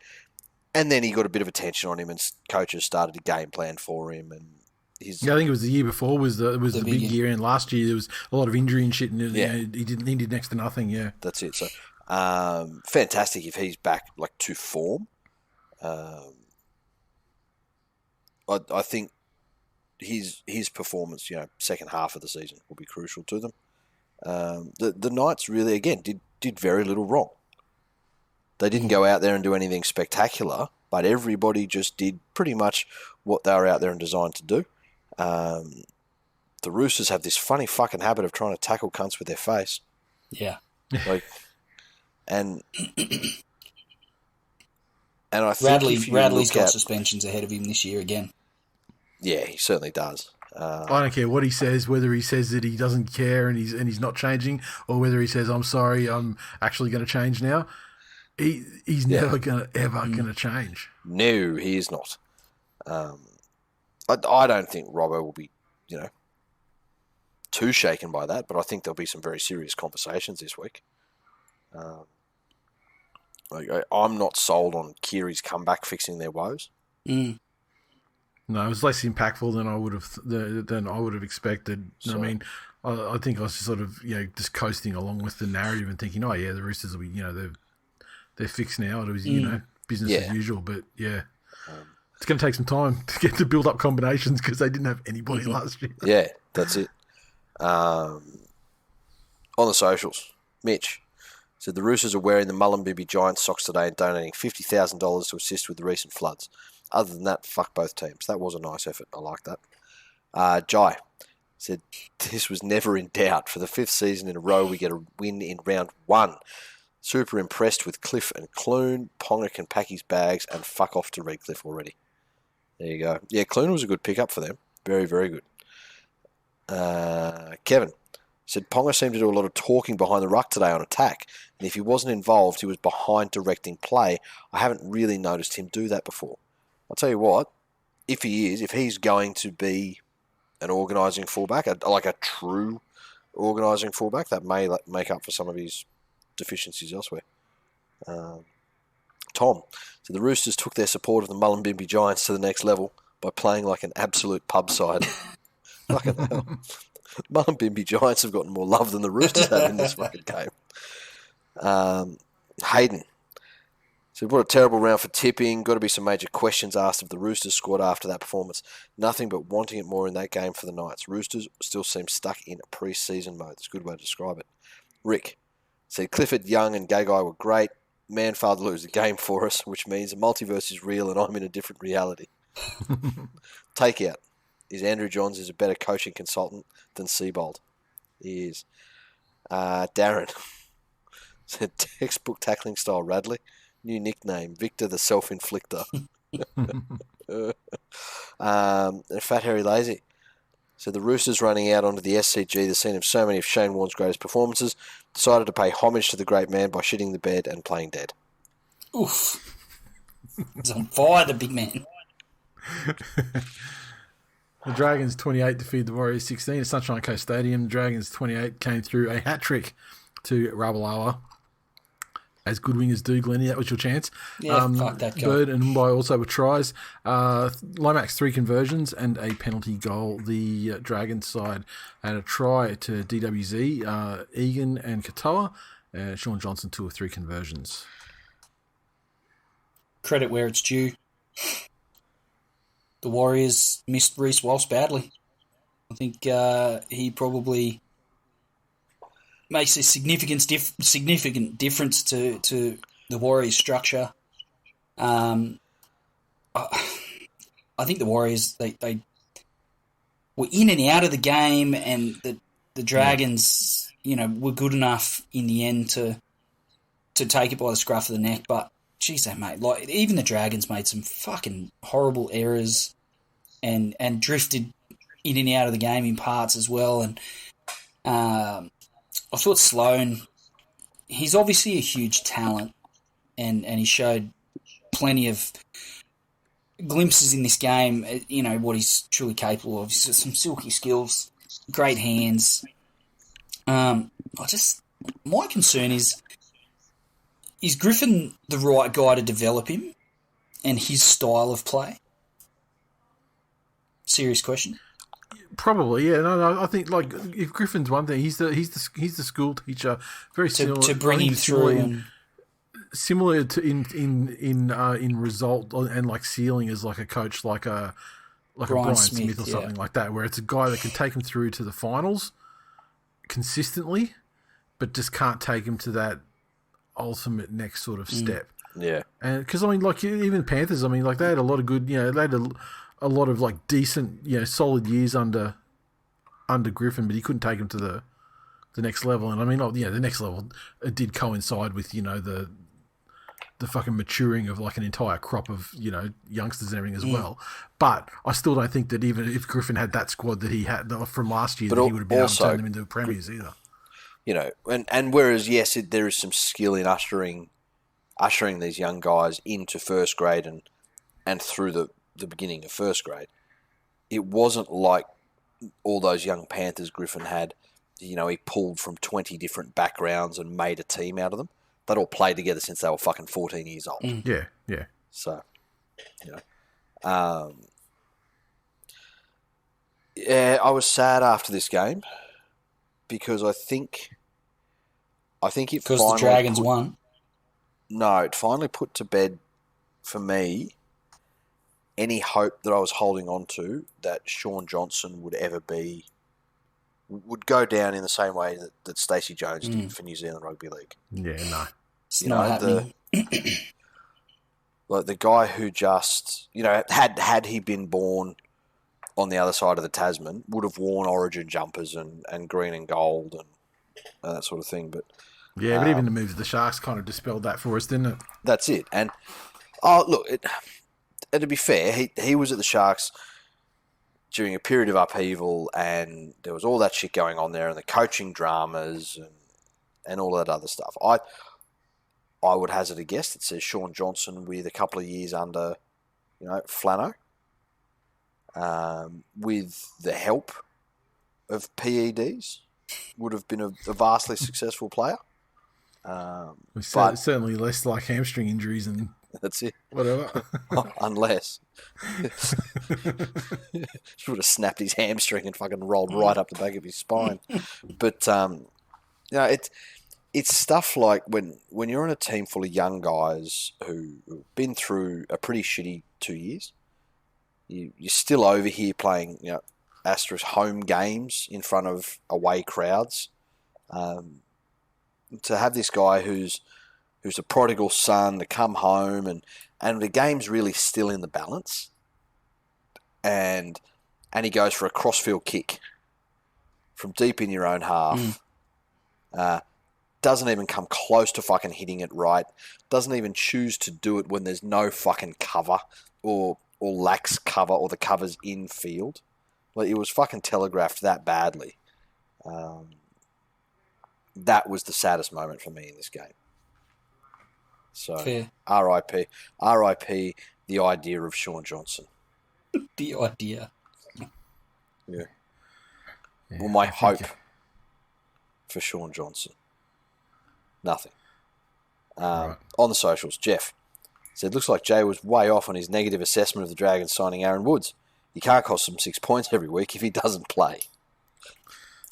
And then he got a bit of attention on him, and coaches started a game plan for him. And I think it was the year before was the big year, and last year there was a lot of injury and shit, and he did next to nothing. Yeah, that's it. So fantastic if he's back to form. I think his performance, second half of the season will be crucial to them. The Knights really, again, did very little wrong. They didn't go out there and do anything spectacular, but everybody just did pretty much what they were out there and designed to do. The Roosters have this funny fucking habit of trying to tackle cunts with their face. Yeah. And I think Radley's got suspensions ahead of him this year again. Yeah, he certainly does. I don't care what he says, whether he says that he doesn't care and he's not changing, or whether he says, "I'm sorry, I'm actually going to change now." He's never going to change. No, he is not. I don't think Robbo will be, too shaken by that, but I think there'll be some very serious conversations this week. I'm not sold on Kiri's comeback fixing their woes. Mm. No, it was less impactful than I would have expected. So, I mean, I think I was just sort of just coasting along with the narrative and thinking, oh yeah, the Roosters will be, they're fixed now. It was business as usual, but yeah. It's going to take some time to get to build up combinations because they didn't have anybody last year. Yeah, that's it. On the socials, Mitch said the Roosters are wearing the Mullumbimby Giants socks today and donating $50,000 to assist with the recent floods. Other than that, fuck both teams. That was a nice effort. I like that. Jai said this was never in doubt. For the 5th season in a row, we get a win in round 1. Super impressed with Cliff and Clune. Ponga can pack his bags and fuck off to Redcliffe already. There you go. Yeah, Clune was a good pickup for them. Very, very good. Kevin said Ponga seemed to do a lot of talking behind the ruck today on attack, and if he wasn't involved, he was behind directing play. I haven't really noticed him do that before. I'll tell you what, if he's going to be an organising fullback, like a true organising fullback, that may make up for some of his deficiencies elsewhere. Tom, so the Roosters took their support of the Mullumbimby Giants to the next level by playing like an absolute pub side. Fucking hell. Mullumbimby Giants have gotten more love than the Roosters have in this fucking game. Hayden said, what a terrible round for tipping. Got to be some major questions asked of the Roosters squad after that performance. Nothing but wanting it more in that game for the Knights. Roosters still seem stuck in pre-season mode. That's a good way to describe it. Rick said, Clifford, Young and Gagai were great. Man failed to lose the game for us, which means the multiverse is real and I'm in a different reality. Takeout is Andrew Johns is a better coaching consultant than Seabold. He is. Darren said, textbook tackling style Radley. New nickname, Victor the Self-Inflictor. Fat Harry Lazy. So the Roosters running out onto the SCG, the scene of so many of Shane Warne's greatest performances, decided to pay homage to the great man by shitting the bed and playing dead. Oof. He's on fire, the big man. The Dragons 28 defeated the Warriors 16 at Sunshine Coast Stadium. The Dragons 28 came through a hat-trick to Ravalawa. As good wingers do, Glennie, that was your chance. Yeah, fuck that guy. Bird and Mumbai also were tries. Lomax 3 conversions and a penalty goal. The Dragons side had a try to DWZ, Egan and Katoa. Sean Johnson 2 of 3 conversions. Credit where it's due. The Warriors missed Reece Walsh badly. I think he probably makes a significant difference to the Warriors' structure. I think the Warriors they were in and out of the game, and the Dragons, were good enough in the end to take it by the scruff of the neck. But geez, mate, even the Dragons made some fucking horrible errors and drifted in and out of the game in parts as well. And I thought Sloan, he's obviously a huge talent, and he showed plenty of glimpses in this game, what he's truly capable of. He's got some silky skills, great hands. My concern is Griffin the right guy to develop him? and his style of play? Serious question. Probably, yeah. No, I think like if Griffin's one thing, he's the school teacher, very similar To bring him through similar to in result and like ceiling as like a coach like a Brian Smith or something like that, where it's a guy that can take him through to the finals consistently, but just can't take him to that ultimate next sort of step. Yeah, and because I mean, like even Panthers, I mean, like they had a lot of good, they had a lot of like decent, solid years under Griffin, but he couldn't take him to the next level. And I mean, the next level it did coincide with the fucking maturing of like an entire crop of youngsters and everything as well. But I still don't think that even if Griffin had that squad that he had from last year, that he would have been able to turn them into premiers either. And whereas yes, there is some skill in ushering these young guys into first grade and through the beginning of first grade, it wasn't like all those young Panthers Griffin had. He pulled from 20 different backgrounds and made a team out of them. They'd all played together since they were fucking 14 years old. Yeah. So, yeah, I was sad after this game because I think it because the Dragons won. No, it finally put to bed for me any hope that I was holding on to that Sean Johnson would go down in the same way that Stacey Jones did for New Zealand Rugby League. Yeah, no. It's not happening. Like the guy who just, had he been born on the other side of the Tasman, would have worn Origin jumpers and green and gold and that sort of thing. But yeah, but even the moves of the Sharks kind of dispelled that for us, didn't it? That's it. And look, and to be fair, he was at the Sharks during a period of upheaval, and there was all that shit going on there, and the coaching dramas and all that other stuff. I would hazard a guess that says Sean Johnson with a couple of years under, Flano, with the help of PEDs, would have been a vastly successful player. But certainly less like hamstring injuries and that's it. Whatever. Unless she would have snapped his hamstring and fucking rolled right up the back of his spine. But it's stuff like when you're in a team full of young guys who've been through a pretty shitty 2 years. You're still over here playing, Astra's home games in front of away crowds. To have this guy who's a prodigal son to come home and the game's really still in the balance, and he goes for a crossfield kick from deep in your own half. Doesn't even come close to fucking hitting it right. Doesn't even choose to do it when there's no fucking cover or lacks cover or the cover's in field. Like, it was fucking telegraphed that badly. That was the saddest moment for me in this game. So, fair. R.I.P. the idea of Sean Johnson. The idea. Yeah. Well, my hope for Sean Johnson. Nothing. Right. On the socials, Jeff said, looks like Jay was way off on his negative assessment of the Dragons signing Aaron Woods. He can't cost them 6 points every week if he doesn't play.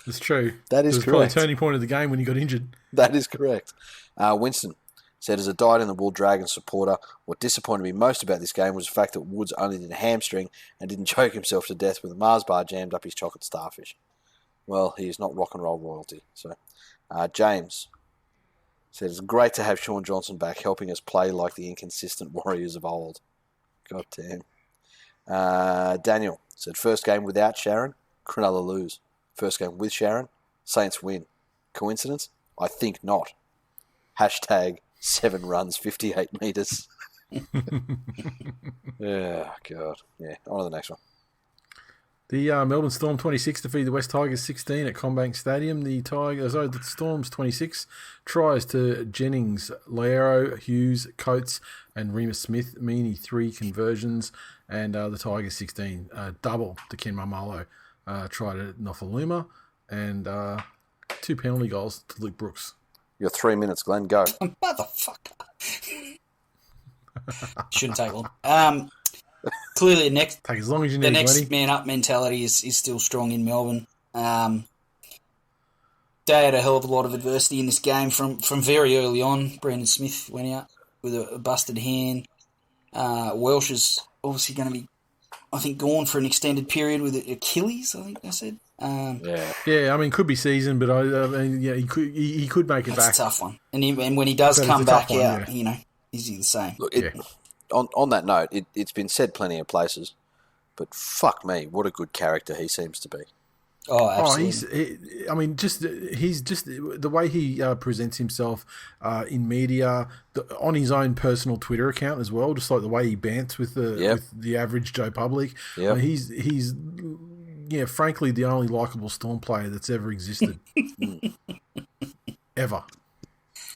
It's true. That is correct. It was correct. probably a turning point of the game when he got injured. That is correct. Winston said, as a dyed-in-the-wool Dragons supporter, what disappointed me most about this game was the fact that Woods only did a hamstring and didn't choke himself to death with a Mars bar jammed up his chocolate starfish. Well, he is not rock and roll royalty. So, James said, it's great to have Sean Johnson back helping us play like the inconsistent Warriors of old. God damn. Daniel said, first game without Sharon, Cronulla lose. First game with Sharon, Saints win. Coincidence? I think not. Hashtag 7 runs, 58 metres. Yeah, God. Yeah, on to the next one. The Melbourne Storm 26 defeated the West Tigers 16 at CommBank Stadium. The Storm's 26 tries to Jennings, Laero, Hughes, Coates, and Remus Smith. Meany 3 conversions, and the Tigers 16 double to Ken Mamalo. Try to Nofaluma, and 2 penalty goals to Luke Brooks. Your 3 minutes, Glenn. Go. Motherfucker. Shouldn't take long. Clearly, Take as long as you the need, next Glenny. man up mentality is still strong in Melbourne. They had a hell of a lot of adversity in this game from very early on. Brandon Smith went out with a busted hand. Welsh is obviously going to be, I think, gone for an extended period with Achilles, I think they said. Yeah, I mean, could be season, but I mean, yeah, he could make it That's back. a tough one. And when he does But come it's a tough back one, out, yeah. is he the same? Look, Yeah. on that note, it's been said plenty of places, but fuck me, what a good character he seems to be. Oh, Oh, absolutely. he's just the way he presents himself in media, on his own personal Twitter account as well. Just like the way he bants with the average Joe public. Yep. He's frankly the only likable Storm player that's ever existed, ever.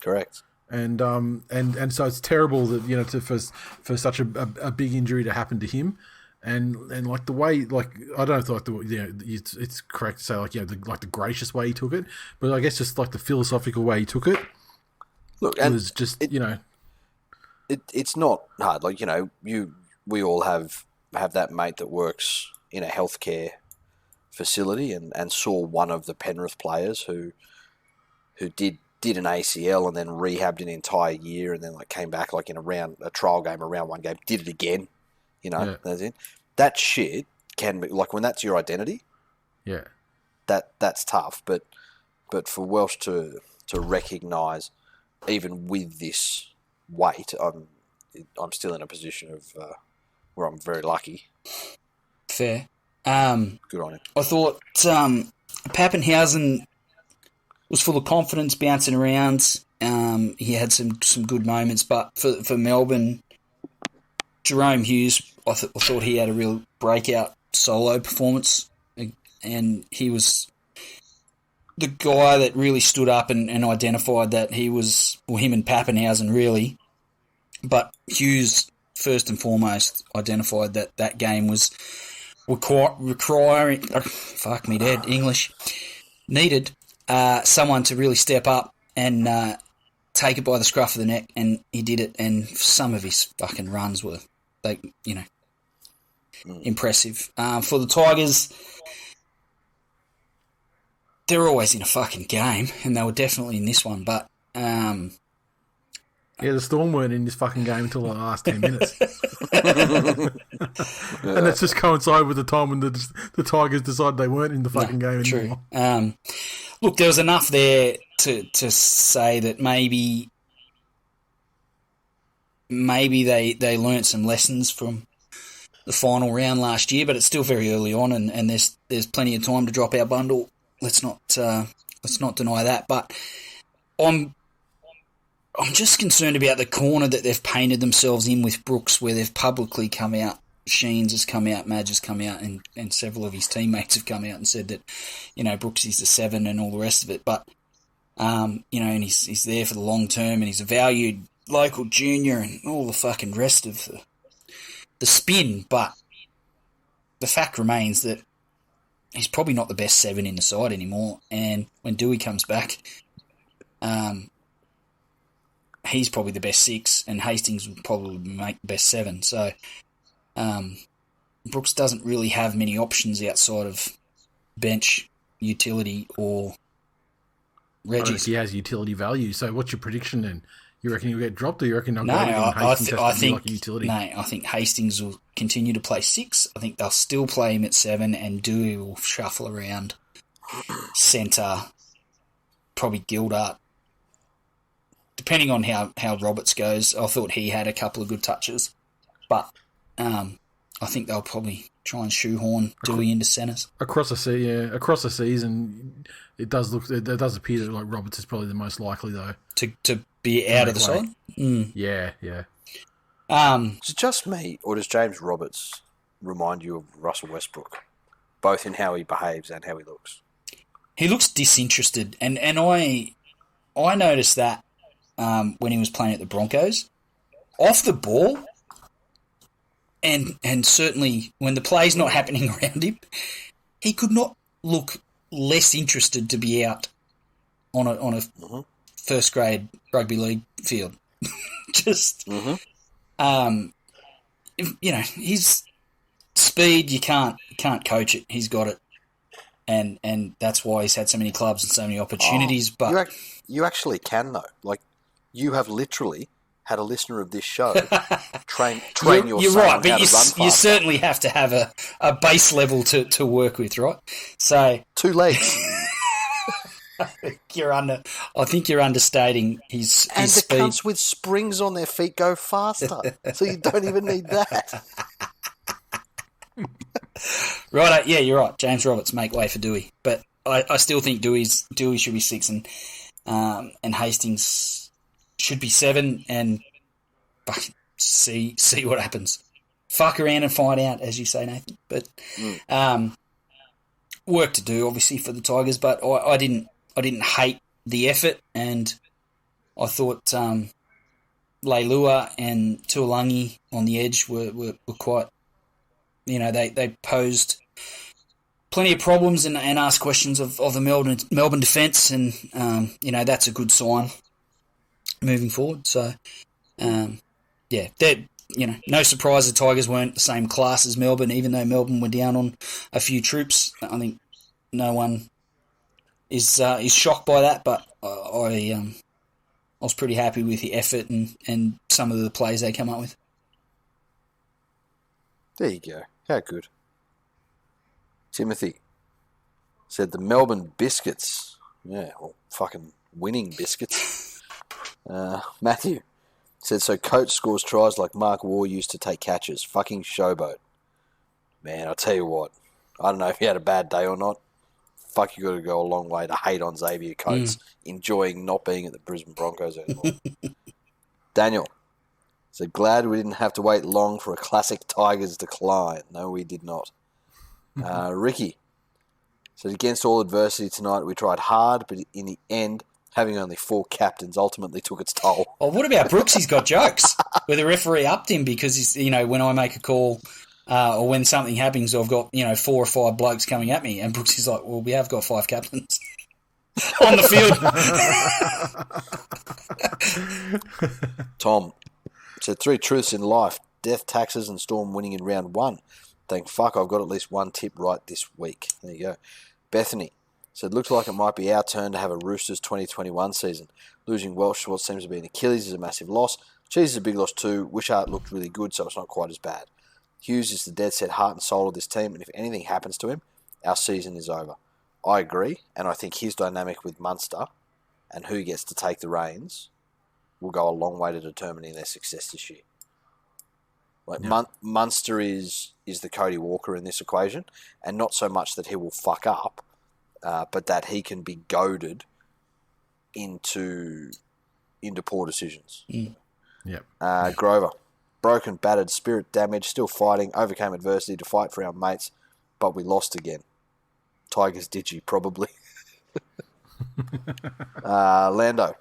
Correct. And so it's terrible that for such a big injury to happen to him. And like the way, like, I don't know if it's correct to say the gracious way he took it, but I guess just like the philosophical way he took it. Look, it was just it's not hard. Like, we all have that mate that works in a healthcare facility and saw one of the Penrith players who did an ACL and then rehabbed an entire year and then came back in a trial game, around one game, did it again. That's it. That shit can be when that's your identity. Yeah, that's tough. But for Welsh to recognise, even with this weight, I'm still in a position of where I'm very lucky. Fair. Good on him. I thought Pappenhausen was full of confidence, bouncing around. He had some good moments, but for Melbourne, Jerome Hughes, I thought he had a real breakout solo performance, and he was the guy that really stood up and identified that him and Pappenhausen really, but Hughes first and foremost identified that game was requiring, needed someone to really step up and take it by the scruff of the neck, and he did it, and some of his fucking runs were impressive. For the Tigers, they're always in a fucking game, and they were definitely in this one, but the Storm weren't in this fucking game until the last 10 minutes. And it's just coincided with the time when the Tigers decided they weren't in the fucking game anymore. True. Look, there was enough there to say that maybe they learnt some lessons from the final round last year, but it's still very early on, and there's plenty of time to drop our bundle. Let's not deny that. But I'm just concerned about the corner that they've painted themselves in with Brooks, where they've publicly come out. Sheens has come out, Madge has come out, and several of his teammates have come out and said that, Brooks is the 7 and all the rest of it. But, and he's there for the long term, and he's a valued local junior and all the fucking rest of the spin. But the fact remains that he's probably not the best 7 in the side anymore. And when Dewey comes back, he's probably the best 6, and Hastings will probably make the best 7. So Brooks doesn't really have many options outside of bench, utility, or Reggie's. He has utility value. So what's your prediction then? You reckon he'll get dropped, or you reckon I think a utility? No, I think Hastings will continue to play 6. I think they'll still play him at 7, and Dewey will shuffle around centre, probably Gildart. Depending on how Roberts goes, I thought he had a couple of good touches, but I think they'll probably try and shoehorn Dewey into centres. Across the season, it does appear that Roberts is probably the most likely though to be out of the side. Mm. Yeah. Is it just me, or does James Roberts remind you of Russell Westbrook, both in how he behaves and how he looks? He looks disinterested, and I noticed that when he was playing at the Broncos, off the ball, and certainly when the play's not happening around him, he could not look less interested to be out on a first grade rugby league field. Just his speed, you can't coach it. He's got it, and that's why he's had so many clubs and so many opportunities. But you actually can though. Like, you have literally had a listener of this show train your you're son right, on how but to run faster. you certainly have to have a base level to work with, right? So 2 legs. I think you're understating his And the speed. cunts with springs on their feet go faster, so you don't even need that. Right, yeah, you're right. James Roberts, make way for Dewey, but I still think Dewey should be 6 and Hastings should be 7, and see what happens. Fuck around and find out, as you say, Nathan. But work to do, obviously, for the Tigers. But I didn't hate the effort, and I thought Leilua and Tuolangi on the edge were quite. They posed plenty of problems and asked questions of the Melbourne defence, and that's a good sign moving forward. So, no surprise the Tigers weren't the same class as Melbourne, even though Melbourne were down on a few troops. I think no one is shocked by that, but I was pretty happy with the effort and some of the plays they come up with. There you go. How good. Timothy said the Melbourne Biscuits. Yeah, well, fucking winning biscuits. Matthew said, so coach scores tries like Mark Waugh used to take catches. Fucking showboat. Man, I'll tell you what. I don't know if he had a bad day or not. Fuck, you got to go a long way to hate on Xavier Coates enjoying not being at the Brisbane Broncos anymore. Daniel said, glad we didn't have to wait long for a classic Tigers decline. No, we did not. Ricky said, against all adversity tonight, we tried hard, but in the end, having only 4 captains ultimately took its toll. Oh, what about Brooks? He's got jokes where the referee upped him because he's, when I make a call or when something happens, I've got 4 or 5 blokes coming at me, and Brooks is like, well, we have got 5 captains on the field. Tom said, 3 truths in life: death, taxes, and Storm winning in round 1. Thank fuck I've got at least one tip right this week. There you go. Bethany said, looks like it might be our turn to have a Roosters 2021 season. Losing Welsh to what seems to be an Achilles is a massive loss. Cheese is a big loss too. Wishart looked really good, so it's not quite as bad. Hughes is the dead set heart and soul of this team, and if anything happens to him, our season is over. I agree, and I think his dynamic with Munster and who gets to take the reins will go a long way to determining their success this year. Like, Munster is the Cody Walker in this equation, and not so much that he will fuck up, but that he can be goaded into poor decisions. Yep. Grover, broken, battered, spirit damaged, still fighting, overcame adversity to fight for our mates, but we lost again. Tigers digi, probably. Lando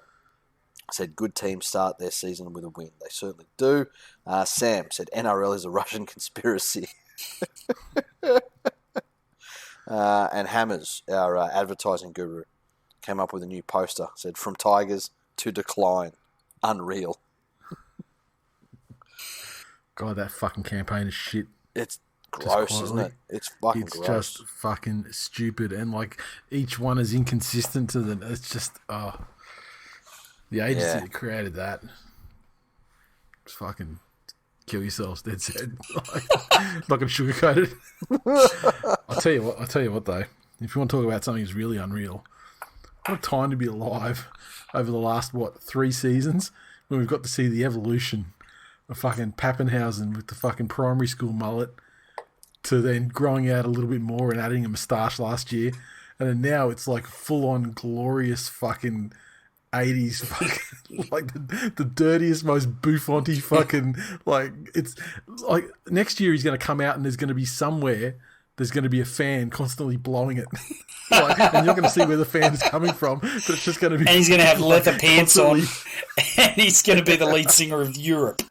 said, good teams start their season with a win. They certainly do. Sam said, NRL is a Russian conspiracy. And Hammers, our advertising guru, came up with a new poster. Said, from Tigers to decline. Unreal. God, that fucking campaign is shit. It's gross, isn't it? It's fucking It's gross. just fucking stupid, and like each one is inconsistent to them. It's just the agency that created that. Just fucking kill yourselves, dead set. Not gonna sugarcoat it. I'll tell you what though. If you want to talk about something that's really unreal, what a time to be alive over the last 3 seasons when we've got to see the evolution of fucking Pappenhausen with the fucking primary school mullet to then growing out a little bit more and adding a moustache last year, and then now it's like full on glorious fucking 80s fucking like the dirtiest, most bouffanty fucking like, it's like next year he's going to come out and there's going to be somewhere there's going to be a fan constantly blowing it. Like, and you're going to see where the fan is coming from, but it's just going to be. And he's going to have leather pants constantly on, and he's going to be the lead singer of Europe.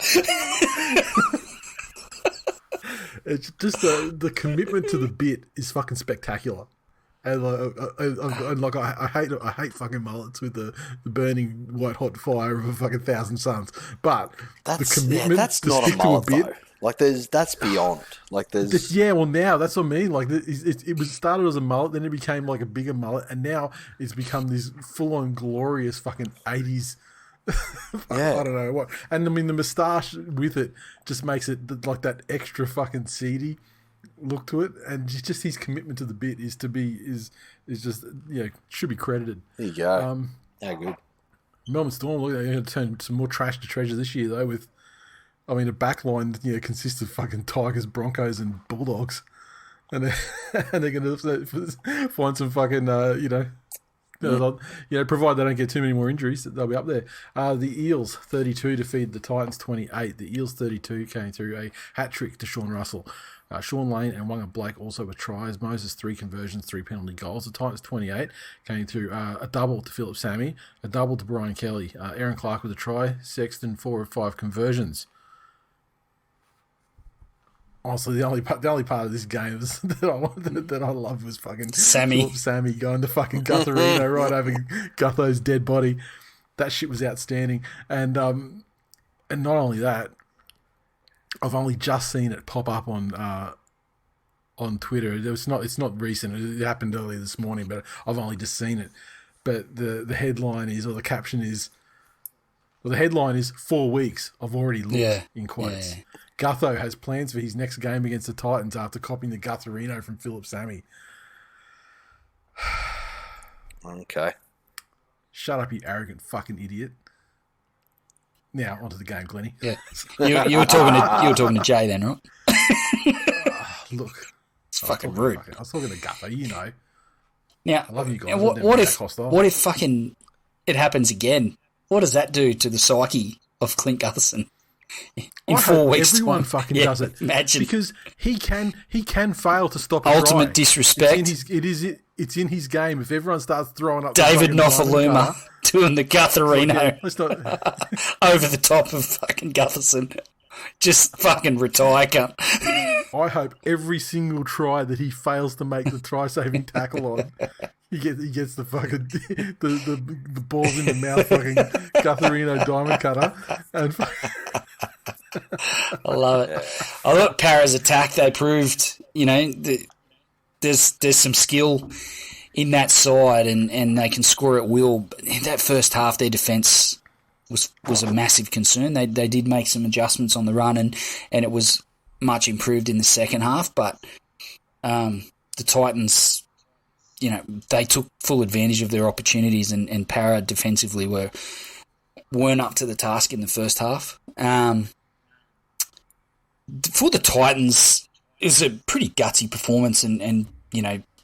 It's just the commitment to the bit is fucking spectacular. And I hate fucking mullets with the burning white hot fire of a fucking 1,000 suns. But the commitment that's to not a stick to a mullet, bit. though. Like, that's beyond. Like, there's... Yeah, well, now that's what I mean. Like, it was started as a mullet, then it became like a bigger mullet, and now it's become this full-on glorious fucking 80s. Yeah. I don't know what. And I mean, the moustache with it just makes it like that extra fucking seedy look to it, and just his commitment to the bit is just should be credited. There you go. How good. Melbourne Storm, look, they're going to turn some more trash to treasure this year though. With, I mean, a backline that consists of fucking Tigers, Broncos, and Bulldogs, and they're going to find some fucking provide they don't get too many more injuries, they'll be up there. The Eels 32 defeated the Titans 28. The Eels 32 came through a hat trick to Sean Russell. Sean Lane and Wanga Blake also with tries. Moses 3 conversions, 3 penalty goals. The Titans 28 came through a double to Philip Sammy, a double to Brian Kelly. Aaron Clark with a try. Sexton 4 of 5 conversions. Also, the only part of this game that I love was fucking Sammy going to fucking Gutherino right over Gutho's dead body. That shit was outstanding. And not only that, I've only just seen it pop up on Twitter. It's not recent. It happened earlier this morning, but I've only just seen it. But the headline is, or the caption is, well, the headline is 4 weeks. I've already looked in quotes. Yeah. Gutho has plans for his next game against the Titans after copying the Gutherino from Philip Sammy. Okay. Shut up, you arrogant fucking idiot. Now onto the game, Glennie. Yeah, you were talking to Jay then, right? Look, it's fucking rude. I was talking to Gutho, you know. Now, I love you guys. What if fucking it happens again? What does that do to the psyche of Clint Gutherson? In 4 weeks, everyone fucking does it. Imagine, because he can fail to stop a ultimate try. disrespect. It's in his game. If everyone starts throwing up David Nofaluma doing the Gutherino over the top of fucking Gutherson, just fucking retire, cunt. I hope every single try that he fails to make the try-saving tackle on, he gets the fucking the balls in the mouth, fucking Gutherino diamond cutter, and. I love it. I thought Para's attack, they proved, there's some skill in that side and they can score at will. But in that first half, their defence was a massive concern. They did make some adjustments on the run and it was much improved in the second half. But the Titans, they took full advantage of their opportunities and Para defensively weren't up to the task in the first half. For the Titans, it was a pretty gutsy performance and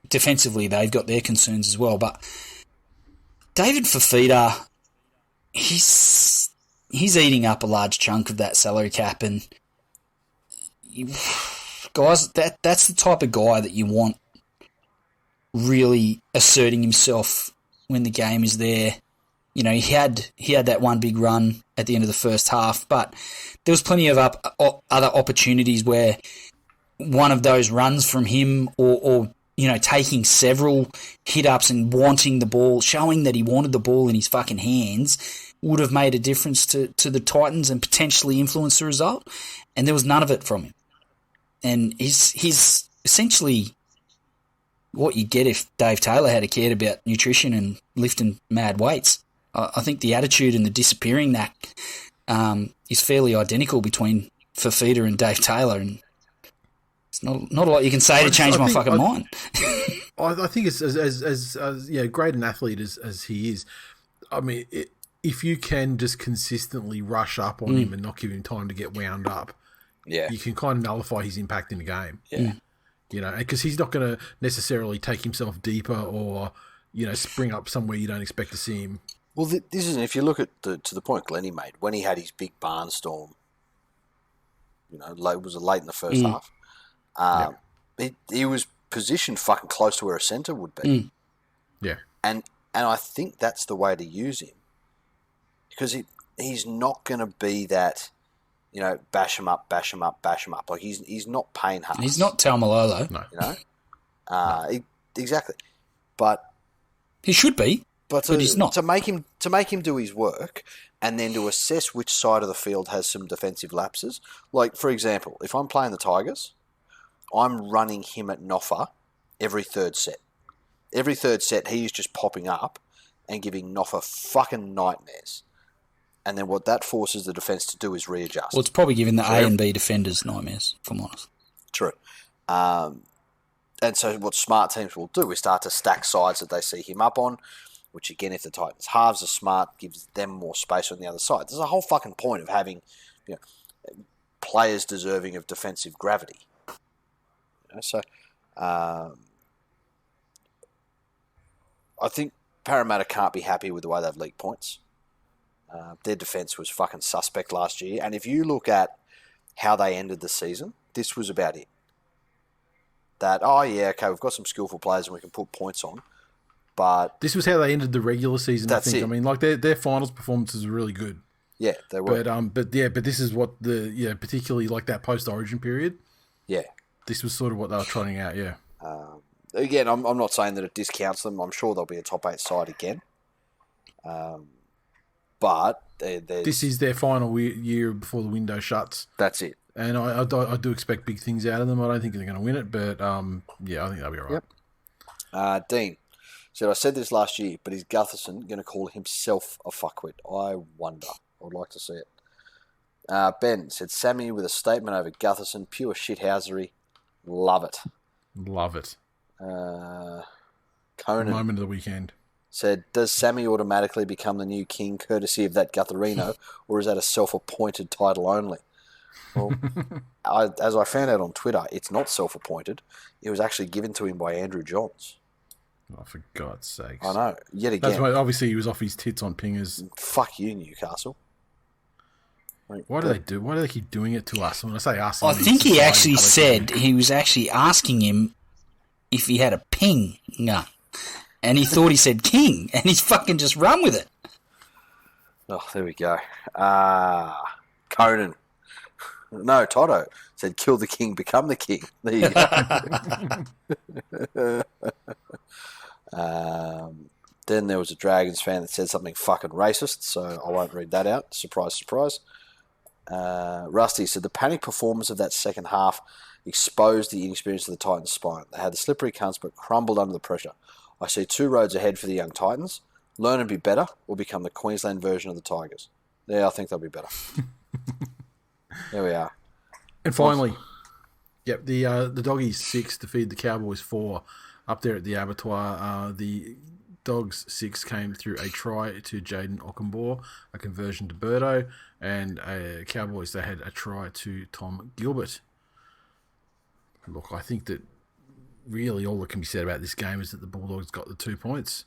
defensively they've got their concerns as well. But David Fafita, he's eating up a large chunk of that salary cap and guys, that's the type of guy that you want really asserting himself when the game is there. He had that one big run at the end of the first half, but there was plenty of other opportunities where one of those runs from him or taking several hit-ups and wanting the ball, showing that he wanted the ball in his fucking hands, would have made a difference to the Titans and potentially influenced the result, and there was none of it from him. And he's essentially what you get if Dave Taylor had cared about nutrition and lifting mad weights. I think the attitude and the disappearing that is fairly identical between Fafita and Dave Taylor, and it's not a lot you can say to change my fucking mind. I think it's as great an athlete as he is. I mean, if you can just consistently rush up on him and not give him time to get wound up, you can kind of nullify his impact in the game. Yeah, because he's not going to necessarily take himself deeper or spring up somewhere you don't expect to see him. Well, this is, if you look at to the point Glennie made, when he had his big barnstorm, was it late in the first half? He was positioned fucking close to where a centre would be. Yeah. And I think that's the way to use him. Because he's not going to be that, bash him up. Like, he's not Payne Haas. He's not Talmalolo. No. Exactly. But He should be, but he's not. To make him do his work, and then to assess which side of the field has some defensive lapses. Like, for example, if I'm playing the Tigers, I'm running him at Noffa every third set. Every third set, he is just popping up and giving Noffa fucking nightmares. And then what that forces the defence to do is readjust. Well, it's probably giving the A and B defenders nightmares, if I'm honest. True. And so what smart teams will do is start to stack sides that they see him up on, which again, if the Titans halves are smart, gives them more space on the other side. There's a whole fucking point of having players deserving of defensive gravity. So I think Parramatta can't be happy with the way they've leaked points. Their defence was fucking suspect last year. And if you look at how they ended the season, this was about it. That, we've got some skillful players and we can put points on. But this was how they ended the regular season, I think. It. I mean, like their finals performances were really good. Yeah, they were. But this is what particularly like that post-Origin period. Yeah. This was sort of what they were trotting out, yeah. Again, I'm not saying that it discounts them. I'm sure they'll be a top 8 side again. But this is their final year before the window shuts. That's it. And I do expect big things out of them. I don't think they're going to win it, but I think they'll be all right. Yep. Dean said, I said this last year, but is Gutherson going to call himself a fuckwit? I wonder. I would like to see it. Ben said, Sammy with a statement over Gutherson, pure shithousery. Love it. Love it. Conan. Moment of the weekend. Said, does Sammy automatically become the new king courtesy of that Gutherino, or is that a self-appointed title only? Well, as I found out on Twitter, it's not self-appointed. It was actually given to him by Andrew Johns. Oh, for God's sakes. I know. Yet again. That's why, obviously, he was off his tits on pingers. Fuck you, Newcastle. Why do they do? Why do they keep doing it to us? When I say us, I think he actually said he was actually asking him if he had a ping. No. And he thought he said king, and he's fucking just run with it. Oh, there we go. Conan. No, Toto said, kill the king, become the king. There you go. Then there was a Dragons fan that said something fucking racist, so I won't read that out. Surprise, surprise. Rusty said, the panic performance of that second half exposed the inexperience of the Titans' spine. They had the slippery cunts but crumbled under the pressure. I see 2 roads ahead for the young Titans. Learn and be better or become the Queensland version of the Tigers. Yeah, I think they'll be better. There we are. And finally, the Doggies 6 to feed the Cowboys 4 up there at the abattoir. The Dogs 6 came through a try to Jaden Ockenbaugh, a conversion to Birdo, and Cowboys, they had a try to Tom Gilbert. Look, I think that really all that can be said about this game is that the Bulldogs got the 2 points.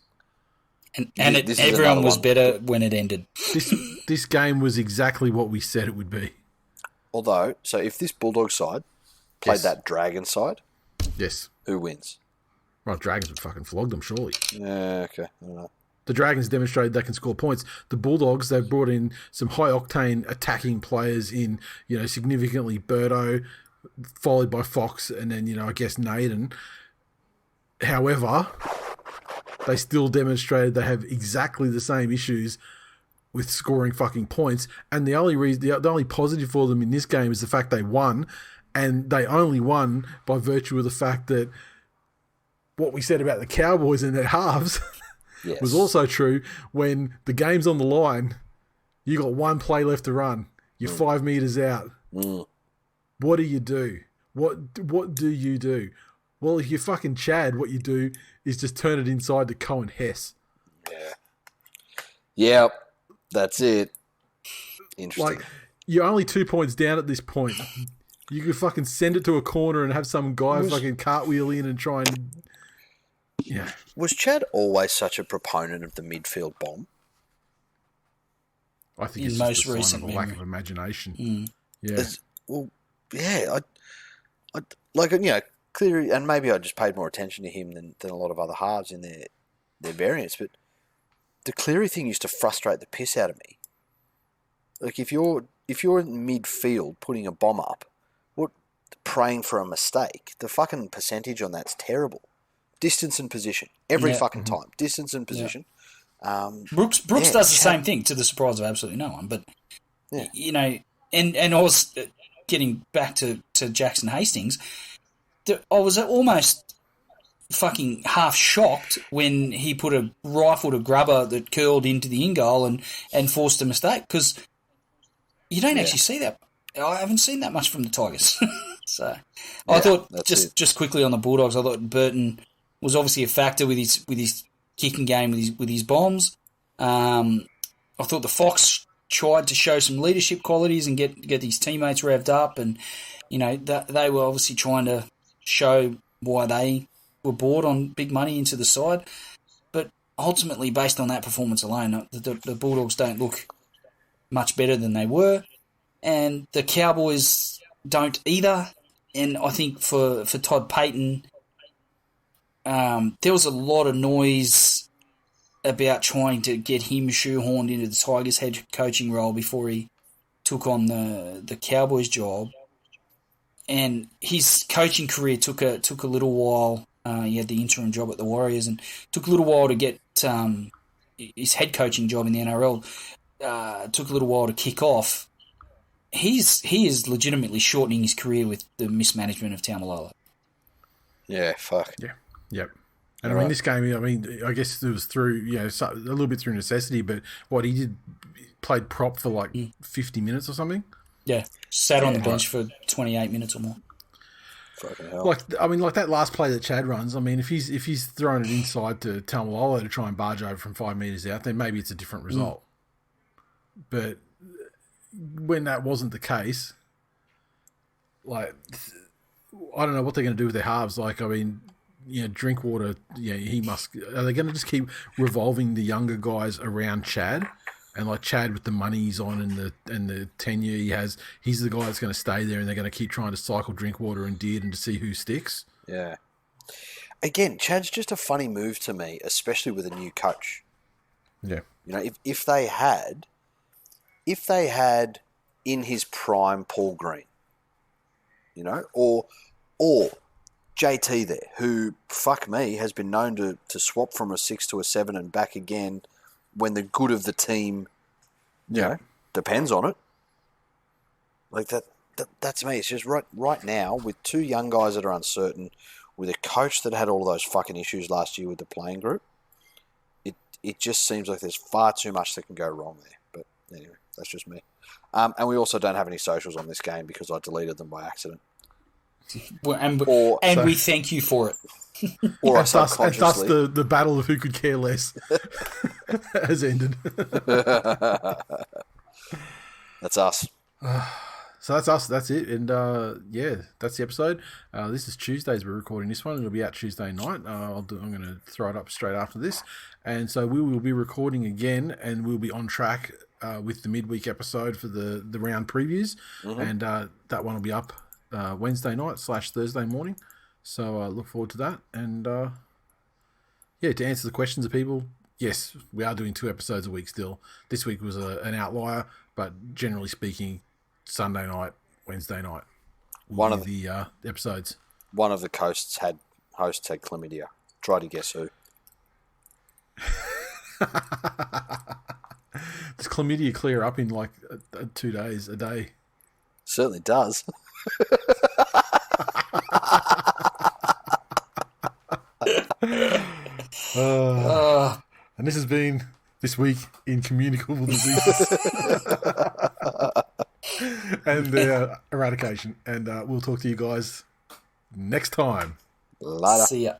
And everyone was better when it ended. This game was exactly what we said it would be. Although, so if this Bulldog side played that Dragon side, yes, who wins? Well, Dragons would fucking flog them, surely. Yeah, okay. I don't know. The Dragons demonstrated they can score points. The Bulldogs, they've brought in some high-octane attacking players in, significantly Birdo, followed by Fox, and then, I guess Naden. However, they still demonstrated they have exactly the same issues with scoring fucking points, and the only positive for them in this game is the fact they won, and they only won by virtue of the fact that what we said about the Cowboys in their halves was also true. When the game's on the line, you got 1 play left to run, you're 5 meters out. What do you do? What do you do? Well, if you're fucking Chad, what you do is just turn it inside to Cohen Hess. Yeah. Yep. That's it. Interesting. Like, you're only 2 points down at this point. You could fucking send it to a corner and have some guy fucking cartwheel in and try and... Yeah. Was Chad always such a proponent of the midfield bomb? I think In it's most just a sign recent of a lack memory. of imagination. Yeah. Clearly, and maybe I just paid more attention to him than a lot of other halves in their variants, but the Cleary thing used to frustrate the piss out of me. Like, if you're in midfield putting a bomb up, praying for a mistake, the fucking percentage on that's terrible. distance and position every fucking time. Distance and position. Brooks does the same thing to the surprise of absolutely no one. But you know, and I was getting back to Jackson Hastings. I was almost fucking half shocked when he put a rifle to grubber that curled into the in goal and forced a mistake, because you don't actually see that. I haven't seen that much from the Tigers. So I thought just quickly on the Bulldogs, I thought Burton was obviously a factor with his kicking game, with his bombs. I thought the Fox tried to show some leadership qualities and get his teammates revved up, and you know they were obviously trying to show why they were bought on big money into the side. But ultimately, based on that performance alone, the Bulldogs don't look much better than they were, and the Cowboys don't either. And I think for Todd Payton, there was a lot of noise about trying to get him shoehorned into the Tigers head coaching role before he took on the Cowboys job. And his coaching career took a little while. He had the interim job at the Warriors, and took a little while to get his head coaching job in the NRL. Took a little while to kick off. He is legitimately shortening his career with the mismanagement of Tamalolo. Yeah, fuck. Yeah, yep. And I mean, this game, I guess it was through, a little bit through necessity, but what he did, played prop for like 50 minutes or something. Yeah, sat on the bench for 28 minutes or more. Fucking hell. Like that last play that Chad runs, if he's throwing it inside to Tamalolo to try and barge over from 5 metres out, then maybe it's a different result. But when that wasn't the case, I don't know what they're going to do with their halves. Drinkwater, he must. Are they going to just keep revolving the younger guys around Chad? And like Chad with the money he's on and the tenure he has, he's the guy that's going to stay there, and they're going to keep trying to cycle Drinkwater and Dearden to see who sticks. Yeah. Again, Chad's just a funny move to me, especially with a new coach. Yeah. If they had in his prime Paul Green, or JT there, who, fuck me, has been known to swap from a 6 to a 7 and back again when the good of the team, depends on it. Like that's me. It's just right now, with two young guys that are uncertain, with a coach that had all those fucking issues last year with the playing group, it just seems like there's far too much that can go wrong there. But anyway, that's just me. And we also don't have any socials on this game because I deleted them by accident. We thank you for it. Or and thus the battle of who could care less has ended. That's us. So that's us. That's it. And that's the episode. This is Tuesdays. We're recording this one. It'll be out Tuesday night. I'm going to throw it up straight after this. And so we will be recording again, and we'll be on track with the midweek episode for the round previews. Mm-hmm. And that one will be up Wednesday night / Thursday morning. So look forward to that. And to answer the questions of people, yes, we are doing 2 episodes a week still. This week was an outlier, but generally speaking, Sunday night, Wednesday night will be the episodes. One of the hosts had chlamydia. Try to guess who. Does chlamydia clear up in 2 days, a day? Certainly does. And this has been This Week in Communicable Diseases and their eradication. And we'll talk to you guys next time. Later. See ya.